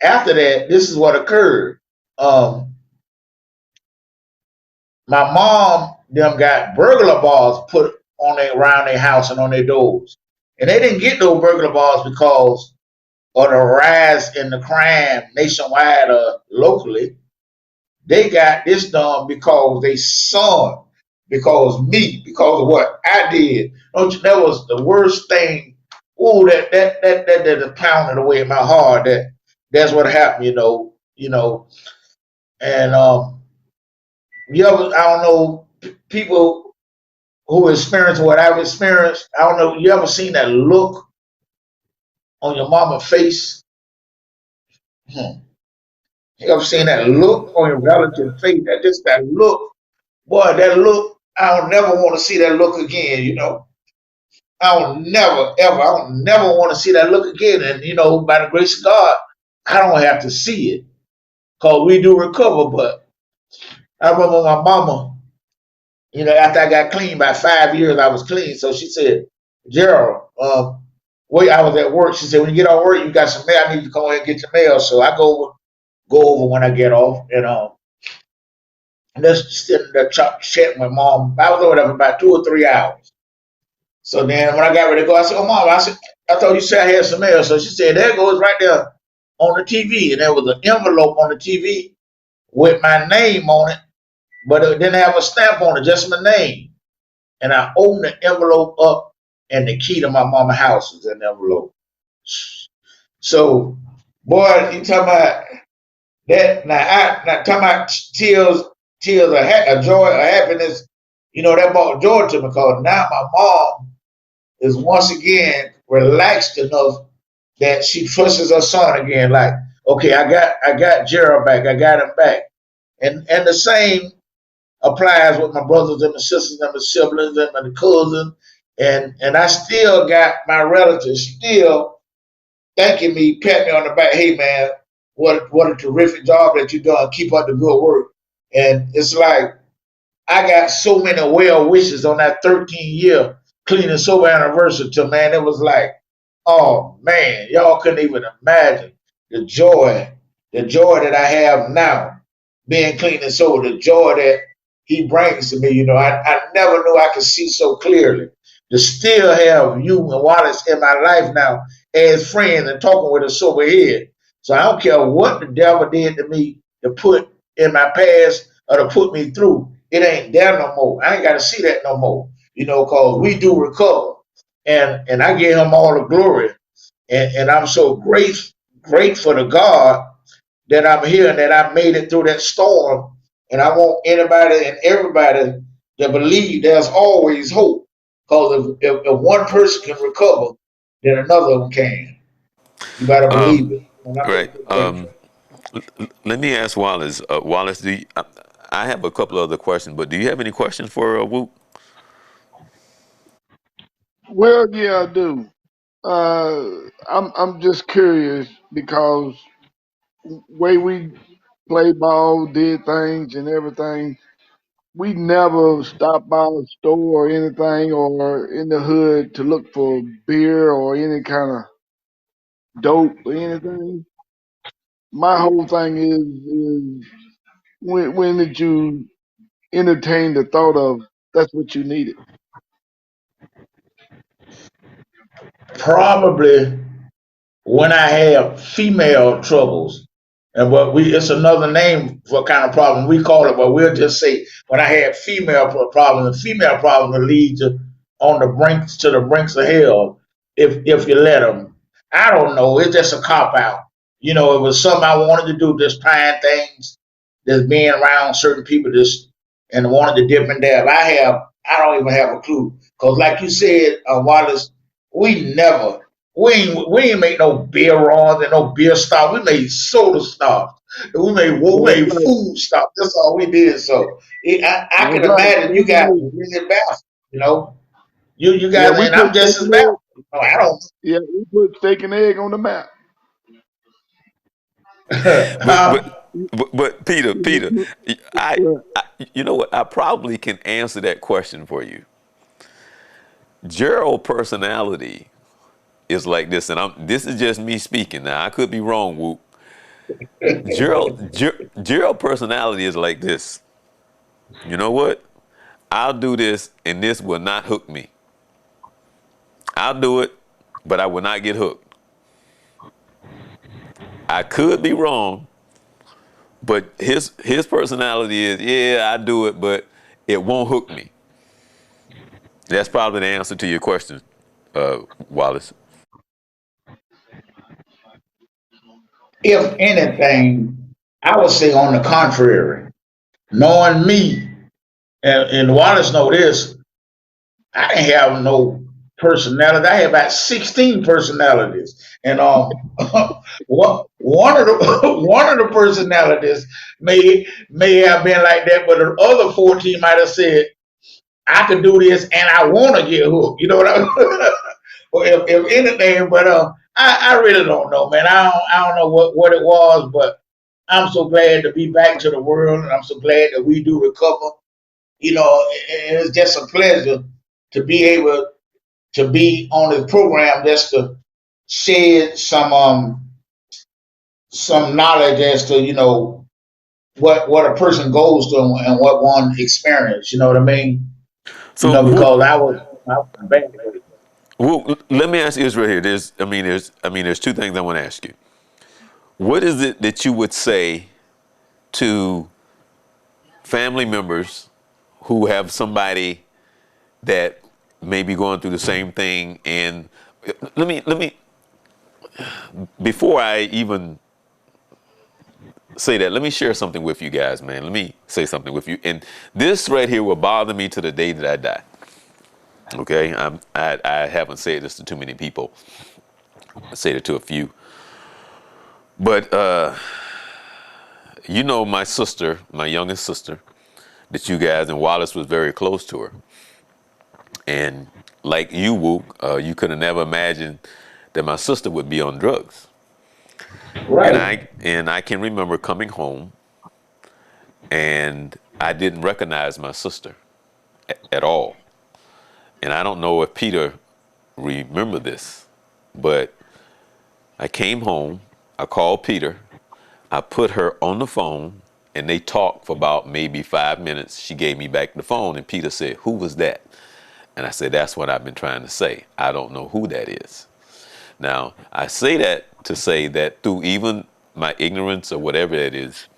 after that, this is what occurred. Um, my mom them got burglar bars put on around their house and on their doors, and they didn't get those burglar bars because of the rise in the crime nationwide or locally. They got this done because they saw it, because of what I did. Don't you? That was the worst thing. Oh, that pounded away in my heart. That's what happened. And you ever? I don't know, people who experience what I've experienced. I don't know. You ever seen that look on your mama's face? Hmm. You ever seen that look on your relative's face? That look, boy. That look. I don't never want to see that look again. I don't never want to see that look again. And by the grace of God, I don't have to see it because we do recover. But I remember my mama, after I got clean, by 5 years I was clean. So she said, "Gerald, wait, I was at work." She said, "When you get off work, you got some mail. I need you to go ahead and get your mail." So I go over when I get off, and just sitting there chatting with mom. I was over there for about 2 or 3 hours. So then when I got ready to go, I said, "Oh, mom," I said, "I thought you said I had some mail." So she said, "There it goes right there on the TV." And there was an envelope on the TV with my name on it, but it didn't have a stamp on it, just my name. And I opened the envelope up, and the key to my mama's house was in the envelope. So, boy, you talking about that? Now talking about tears of joy, of happiness. That brought joy to me because now my mom is once again relaxed enough that she trusts her son again. Like, okay, I got Gerald back. I got him back. And the same applies with my brothers and my sisters and my siblings and my cousins. And I still got my relatives still thanking me, patting me on the back. "Hey man, what a terrific job that you done. Keep up the good work." And it's like I got so many well wishes on that 13-year clean and sober anniversary to, man. It was like, oh man, y'all couldn't even imagine the joy, that I have now, being clean and sober, the joy that he brings to me. I never knew I could see so clearly. To still have you and Wallace in my life now as friends and talking with a sober head. So I don't care what the devil did to me to put in my past or to put me through. It ain't there no more. I ain't got to see that no more. Because we do recover. And I give him all the glory. And I'm so grateful to God that I'm here and that I made it through that storm. And I want anybody and everybody to believe there's always hope. Because if one person can recover, then another one can. You got to believe Um, it. And I'm right. just so grateful. Let me ask Wallace. Wallace, I have a couple other questions, but do you have any questions for Whoop? Well, yeah, I do. I'm just curious because way we play ball, did things, and everything. We never stopped by a store or anything, or in the hood to look for beer or any kind of dope or anything. My whole thing is when did you entertain the thought of that's what you needed? Probably when I have female troubles, and what we it's another name for kind of problem we call it, but we'll just say when I had female problems, the female problems will lead to on the brinks to the brinks of hell if you let them. I don't know. It's just a cop out. You know, it was something I wanted to do, just trying things, just being around certain people, just and wanted to dip and dab. I don't even have a clue because, like you said, Wallace, we never we ain't make no beer runs and no beer stop. We made soda stops. We That's made right. food stop. That's all we did. So I That's can right. imagine you Steak guys and were egg. really bad. You know, you Yeah, guys we and put I'm steak just as and bad. egg. No, I don't. Yeah, we put steak and egg on the map. But Huh? but but Peter, I, Well, I you know what? I probably can answer that question for you. Gerald personality is like this, and this is just me speaking. Now I could be wrong, Whoop. Gerald personality is like this. You know what? I'll do this, and this will not hook me. I'll do it, but I will not get hooked. I could be wrong, but his personality is, yeah, I do it, but it won't hook me. That's probably the answer to your question, Wallace. If anything, I would say on the contrary. Knowing me, and Wallace know this, I didn't have no personality. I had about 16 personalities. And one of the one of the personalities may have been like that, but the other 14 might have said, I can do this and I want to get hooked. You know what I mean? Or if anything, but I really don't know, man. I don't know what it was, but I'm so glad to be back to the world, and I'm so glad that we do recover. You know, and it's just a pleasure to be able to be on the program just to shed some knowledge as to what a person goes through and what one experience. You know what I mean? You So, know, because I was bad. Let me ask Israel here. There's two things I want to ask you. What is it that you would say to family members who have somebody that may be going through the same thing? And let me before I even say that, let me share something with you guys, man. Let me say something with you. And this right here will bother me to the day that I die. Okay, I haven't said this to too many people. I said it to a few, but you know, my sister, my youngest sister, that you guys and Wallace was very close to her, and like you, Woo, you could have never imagined that my sister would be on drugs. And Right. I can remember coming home, and I didn't recognize my sister at all. And I don't know if Peter remember this, but I came home, I called Peter, I put her on the phone, and they talked for about maybe 5 minutes. She gave me back the phone, and Peter said, "Who was that?" And I said, "That's what I've been trying to say. I don't know who that is." Now, I say that to say that through even my ignorance or whatever it is,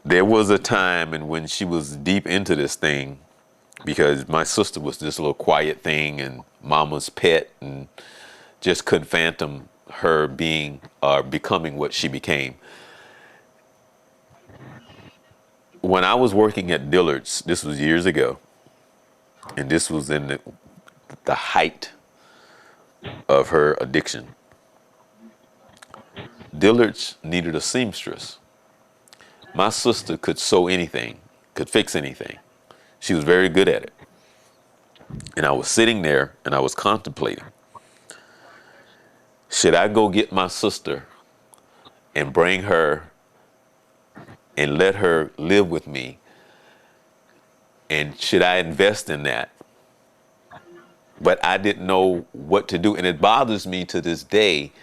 there was a time and when she was deep into this thing, because my sister was this little quiet thing and mama's pet, and just couldn't phantom her being or becoming what she became. When I was working at Dillard's, this was years ago, and this was in the height of her addiction. Dillard's needed a seamstress. My sister could sew anything, could fix anything. She was very good at it. And I was sitting there and I was contemplating, should I go get my sister and bring her and let her live with me? And should I invest in that? But I didn't know what to do. And it bothers me to this day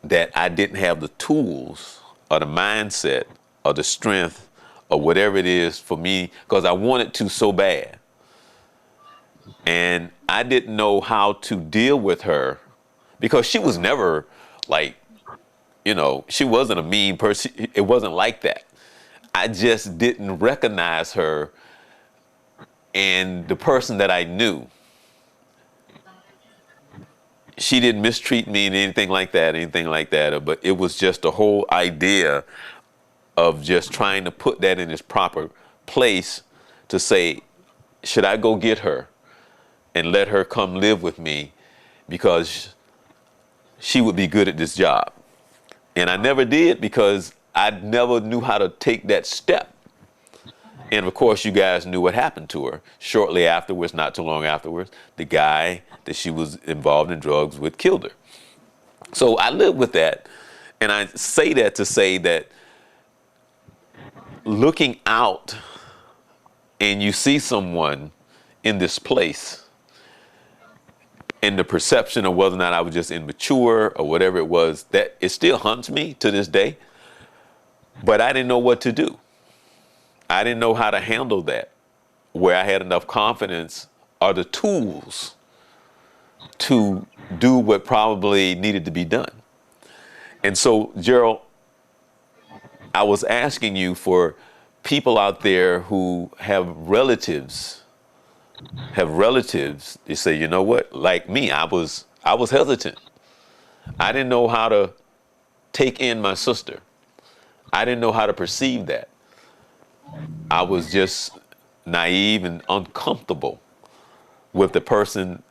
that I didn't have the tools or the mindset or the strength or whatever it is for me, because I wanted to so bad. And I didn't know how to deal with her because she was never like, she wasn't a mean person. It wasn't like that. I just didn't recognize her and the person that I knew. She didn't mistreat me and anything like that. But it was just the whole idea of just trying to put that in its proper place to say, should I go get her and let her come live with me because she would be good at this job? And I never did because I never knew how to take that step. And of course, you guys knew what happened to her. Shortly afterwards, not too long afterwards, the guy that she was involved in drugs with killed her. So I lived with that. And I say that to say that looking out and you see someone in this place and the perception of whether or not I was just immature or whatever it was, that it still haunts me to this day. But I didn't know what to do. I didn't know how to handle that, where I had enough confidence or the tools to do what probably needed to be done. And so, Gerald, I was asking you for people out there who have relatives, they say, you know what, like me, I was hesitant. I didn't know how to take in my sister. I didn't know how to perceive that. I was just naive and uncomfortable with this person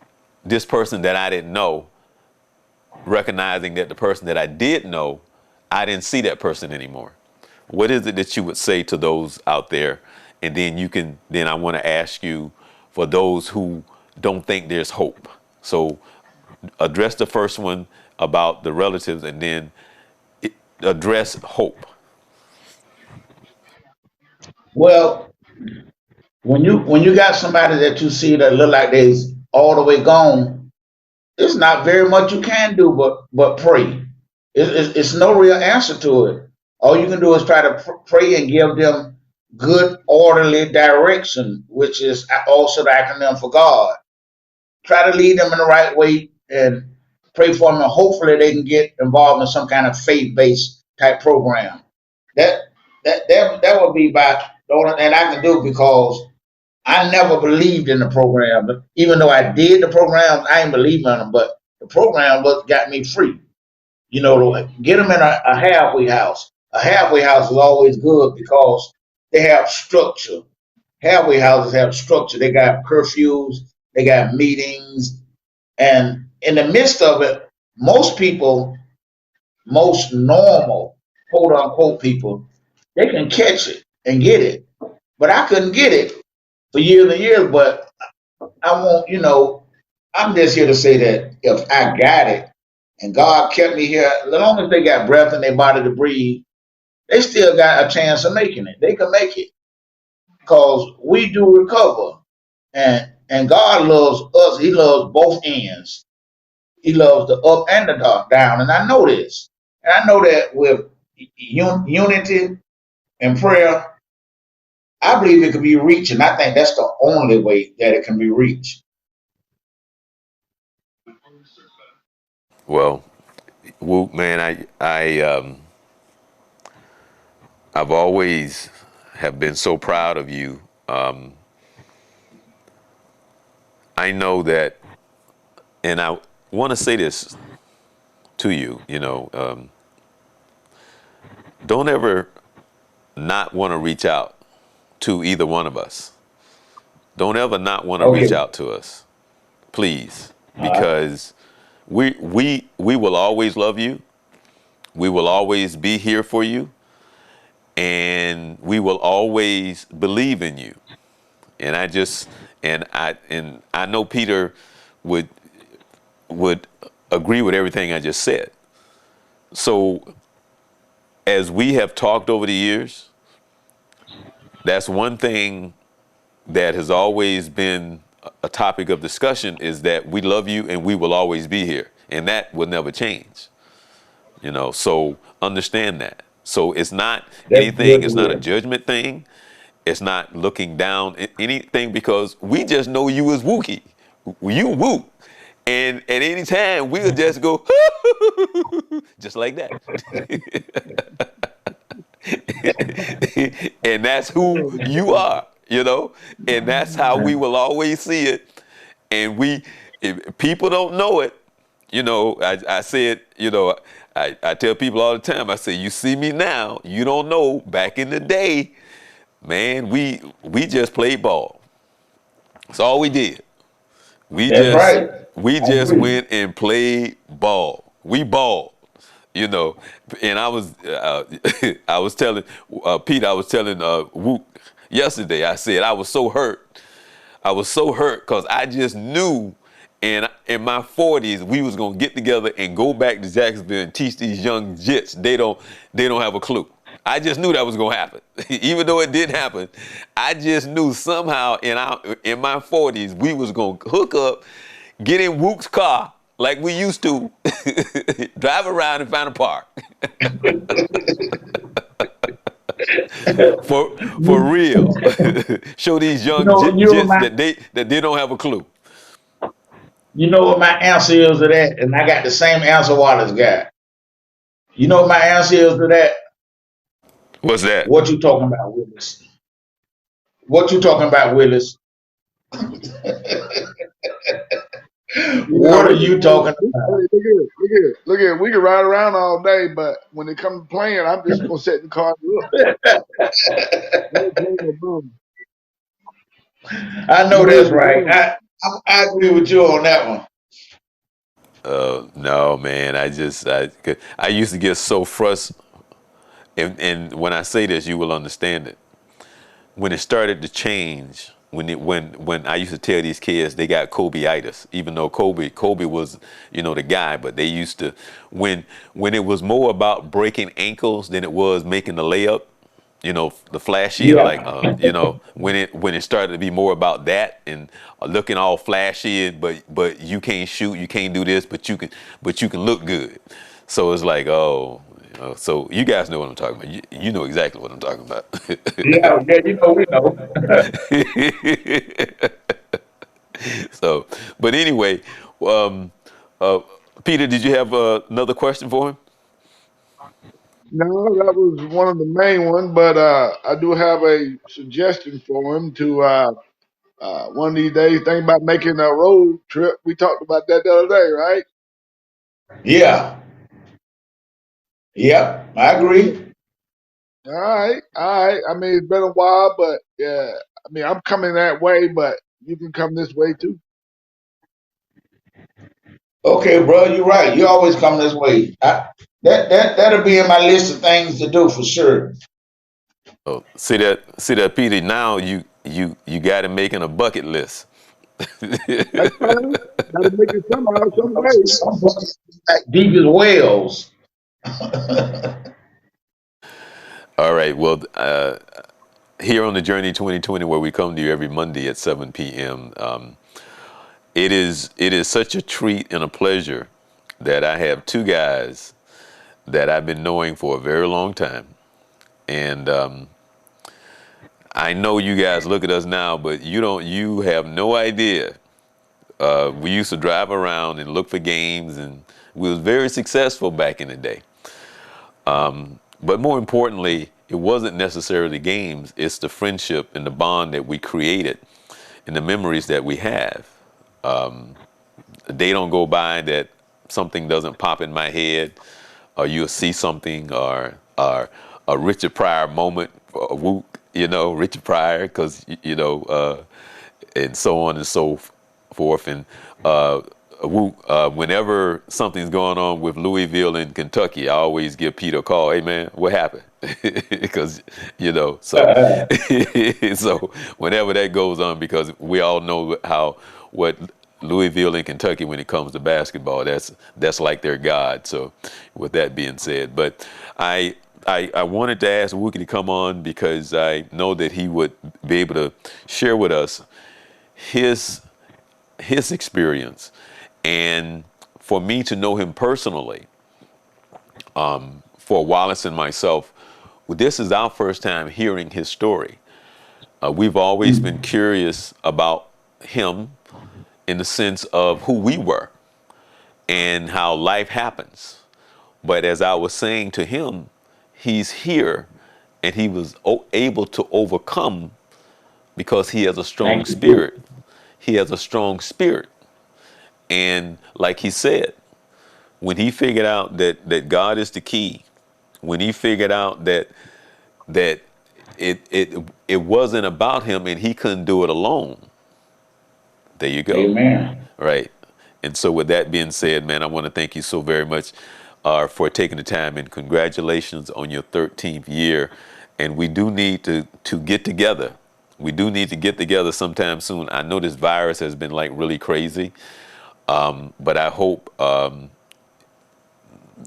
that I didn't know, recognizing that the person that I did know, I didn't see that person anymore. What is it that you would say to those out there? And then I want to ask you for those who don't think there's hope. So address the first one about the relatives and then address hope. Well, when you got somebody that you see that look like they's all the way gone, it's not very much you can do but pray. It's no real answer to it. All you can do is try to pray and give them good, orderly direction, which is also the acronym for God. Try to lead them in the right way and pray for them, and hopefully they can get involved in some kind of faith-based type program. That that would be about the only thing I can do because I never believed in the program. Even though I did the programs, I ain't believe in them. But the program what got me free. To get them in a halfway house. A halfway house is always good because they have structure. Halfway houses have structure. They got curfews, they got meetings, and in the midst of it, most people, most normal, quote unquote people, they can catch it and get it. But I couldn't get it for years and years. But I won't, I'm just here to say that if I got it and God kept me here, as long as they got breath in their body to breathe, they still got a chance of making it. They can make it because we do recover. And God loves us. He loves both ends. He loves the up and the down. And I know this. And I know that with unity and prayer, I believe it can be reached. And I think that's the only way that it can be reached. Well, man, I've always have been so proud of you. I know that, and I want to say this to you. Don't ever not want to reach out to either one of us. Don't ever not want to reach Okay. out to us, please, All right. because we will always love you. We will always be here for you, and we will always believe in you. And I know Peter would would agree with everything I just said. So as we have talked over the years, that's one thing that has always been a topic of discussion, is that we love you and we will always be here. And that will never change. So understand that. So it's not That's anything, good to it's not a hear. judgment thing. It's not looking down anything, because we just know you as Wookie. You Wook. And at any time we'll just go just like that. And that's who you are. And that's how we will always see it. And if people don't know it, I said, I tell people all the time, I say, you see me now, you don't know, back in the day, man, we just played ball. That's all we did. We That's just right. we I just agree. went and played ball. We balled, you know. And I was telling Pete, I was telling Wook yesterday. I said I was so hurt. I was so hurt because I just knew in my 40s we was gonna get together and go back to Jacksonville and teach these young jits. They don't have a clue. I just knew that was gonna happen. Even though it didn't happen, I just knew somehow in my 40s we was gonna hook up, get in Wook's car like we used to, drive around and find a park. For You, real. Show these you young know, you know jits my, that they don't have a clue. you know what my answer is to that, and I got the same answer Wallace got. You know what my answer is to that? What's that? What you talking about, Willis? What you talking about, Willis? Yeah, What are you talking hey, about? look at it. We can ride around all day, but when it comes to playing, I'm just gonna set the car up. I ain't playing no bum. I You know heard that's me right. well. I agree with you on that one. No, man. I used to get so frustrated, and when I say this, you will understand it. When it started to change, when I used to tell these kids they got Kobe-itis, even though Kobe was, the guy, but they used to, when it was more about breaking ankles than it was making the layup, the flashy, and like, Yeah. when it started to be more about that and looking all flashy, but you can't shoot, you can't do this, but you can look good. So it's like, oh, so you guys know what I'm talking about. You know exactly what I'm talking about. Yeah, yeah, we know. So, but anyway, um, uh, Peter, did you have another question for him? No, that was one of the main ones, but I do have a suggestion for him to one of these days think about making a road trip. We talked about that the other day, right? Yeah, yeah, I Yeah. agree. All right, all right. I mean, it's been a while, but yeah, I mean, I'm coming that way, but you can come this way too. Okay, bro, you're right. You always come this way. That'll be in my list of things to do for sure. Oh, see that, Peter. Now you got him making a bucket list. That's fine. Got to make it somehow, some way. Some places like deep as wells. All right. Well, here on the Journey 2020, where we come to you every Monday at 7 p.m. It is such a treat and a pleasure that I have two guys that I've been knowing for a very long time, and I know you guys look at us now, but you have no idea. We used to drive around and look for games, and we was very successful back in the day. But more importantly, it wasn't necessarily games. It's the friendship and the bond that we created and the memories that we have. A day don't go by that something doesn't pop in my head, or you'll see something, or a Richard Pryor moment, a whoop, Richard Pryor, because and so on and so forth. And whenever something's going on with Louisville and Kentucky, I always give Peter a call. Hey man, what happened? Because so so whenever that goes on, because we all know what Louisville and Kentucky, when it comes to basketball, that's like their god. So with that being said, but I wanted to ask Wookie to come on because I know that he would be able to share with us his experience, and for me to know him personally, for Wallace and myself, this is our first time hearing his story. We've always been curious about him in the sense of who we were and how life happens. But as I was saying to him, he's here and he was able to overcome because he has a strong Thank you. spirit. He has a strong spirit. And like he said, when he figured out that God is the key, when he figured out that it wasn't about him and he couldn't do it alone. There you go. Amen. Right. And so with that being said, man, I want to thank you so very much for taking the time, and congratulations on your 13th year. And we do need to get together. We do need to get together sometime soon. I know this virus has been like really crazy, but I hope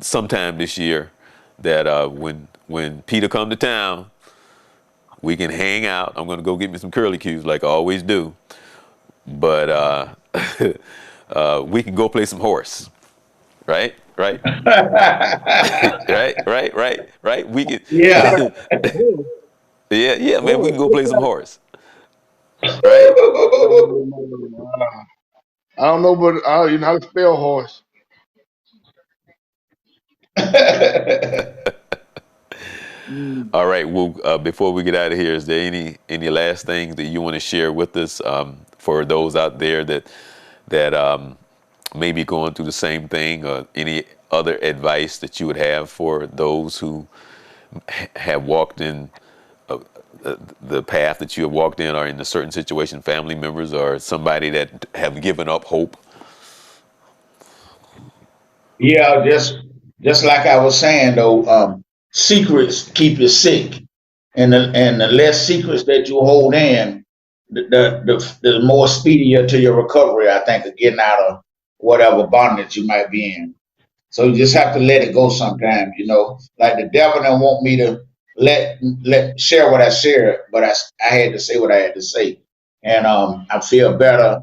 sometime this year that when Peter come to town, we can hang out. I'm gonna go get me some curly cues like I always do, but we can go play some horse. Right, right, right. We can, Yeah. yeah, yeah, man. We Oh, can go play some horse. Right. I don't know, but you know how to spell horse. Mm. All right. Well, before we get out of here, is there any last things that you want to share with us for those out there that may be going through the same thing, or any other advice that you would have for those who have walked in the path that you have walked in, or in a certain situation, family members or somebody that have given up hope? Yeah, just like I was saying though, secrets keep you sick, and the less secrets that you hold in, the more speedier to your recovery. I think of getting out of whatever bondage you might be in. So you just have to let it go sometimes, you know. Like the devil don't want me to let share what I shared, but I had to say what I had to say, and I feel better.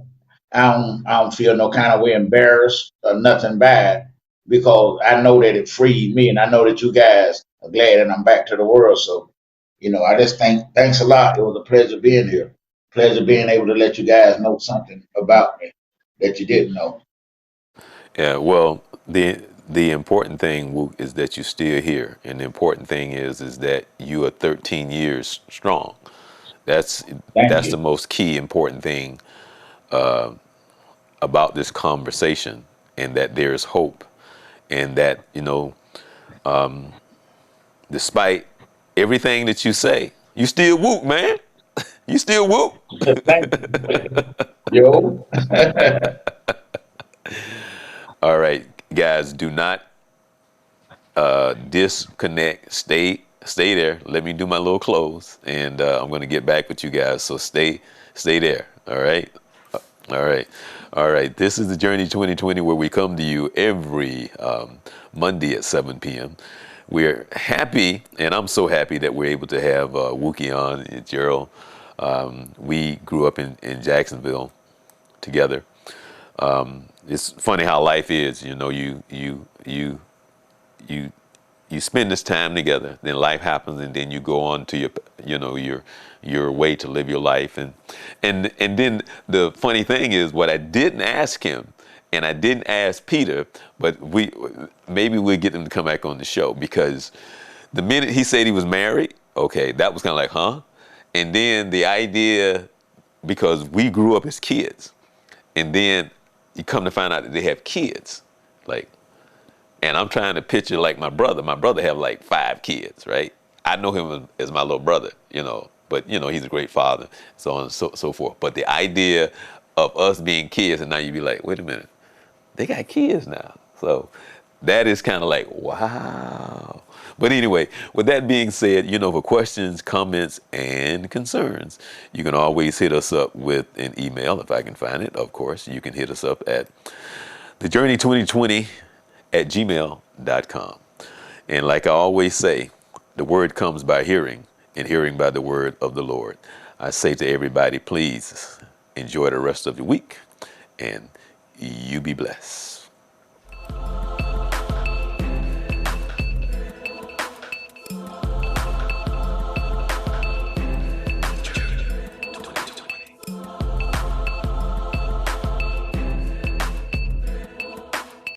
I don't feel no kind of way embarrassed or nothing bad because I know that it freed me, and I know that you guys are glad that I'm back to the world. So, I just thanks a lot. It was a pleasure being here. Pleasure being able to let you guys know something about me that you didn't know. Yeah. Well, the important thing, Wook, is that you're still here, and the important thing is that you are 13 years strong. That's Thank that's the you. most key important thing about this conversation, and that there's hope, and that despite everything that you say, you still Wook, man. You still Wook. Thank you. Yo. All right, guys, do not disconnect. Stay there. Let me do my little close, and I'm going to get back with you guys. So stay there. All right. All right. All right. This is the Journey 2020, where we come to you every Monday at 7 p.m. We're happy, and I'm so happy that we're able to have Wookie on, and Gerald. We grew up in Jacksonville together. It's funny how life is. You you spend this time together, then life happens, and then you go on to your way to live your life. And then the funny thing is, what I didn't ask him, and I didn't ask Peter, but maybe we'll get him to come back on the show, because the minute he said he was married, okay, that was kind of like, huh? And then the idea, because we grew up as kids, and then you come to find out that they have kids, like, and I'm trying to picture like my brother. My brother have like 5 kids, right? I know him as my little brother, but he's a great father, so on and so forth. But the idea of us being kids, and now you be like, wait a minute, they got kids now. So that is kind of like, wow. But anyway, with that being said, for questions, comments, and concerns, you can always hit us up with an email if I can find it. Of course, you can hit us up at thejourney2020@gmail.com. And like I always say, the word comes by hearing, and hearing by the word of the Lord. I say to everybody, please enjoy the rest of the week, and you be blessed.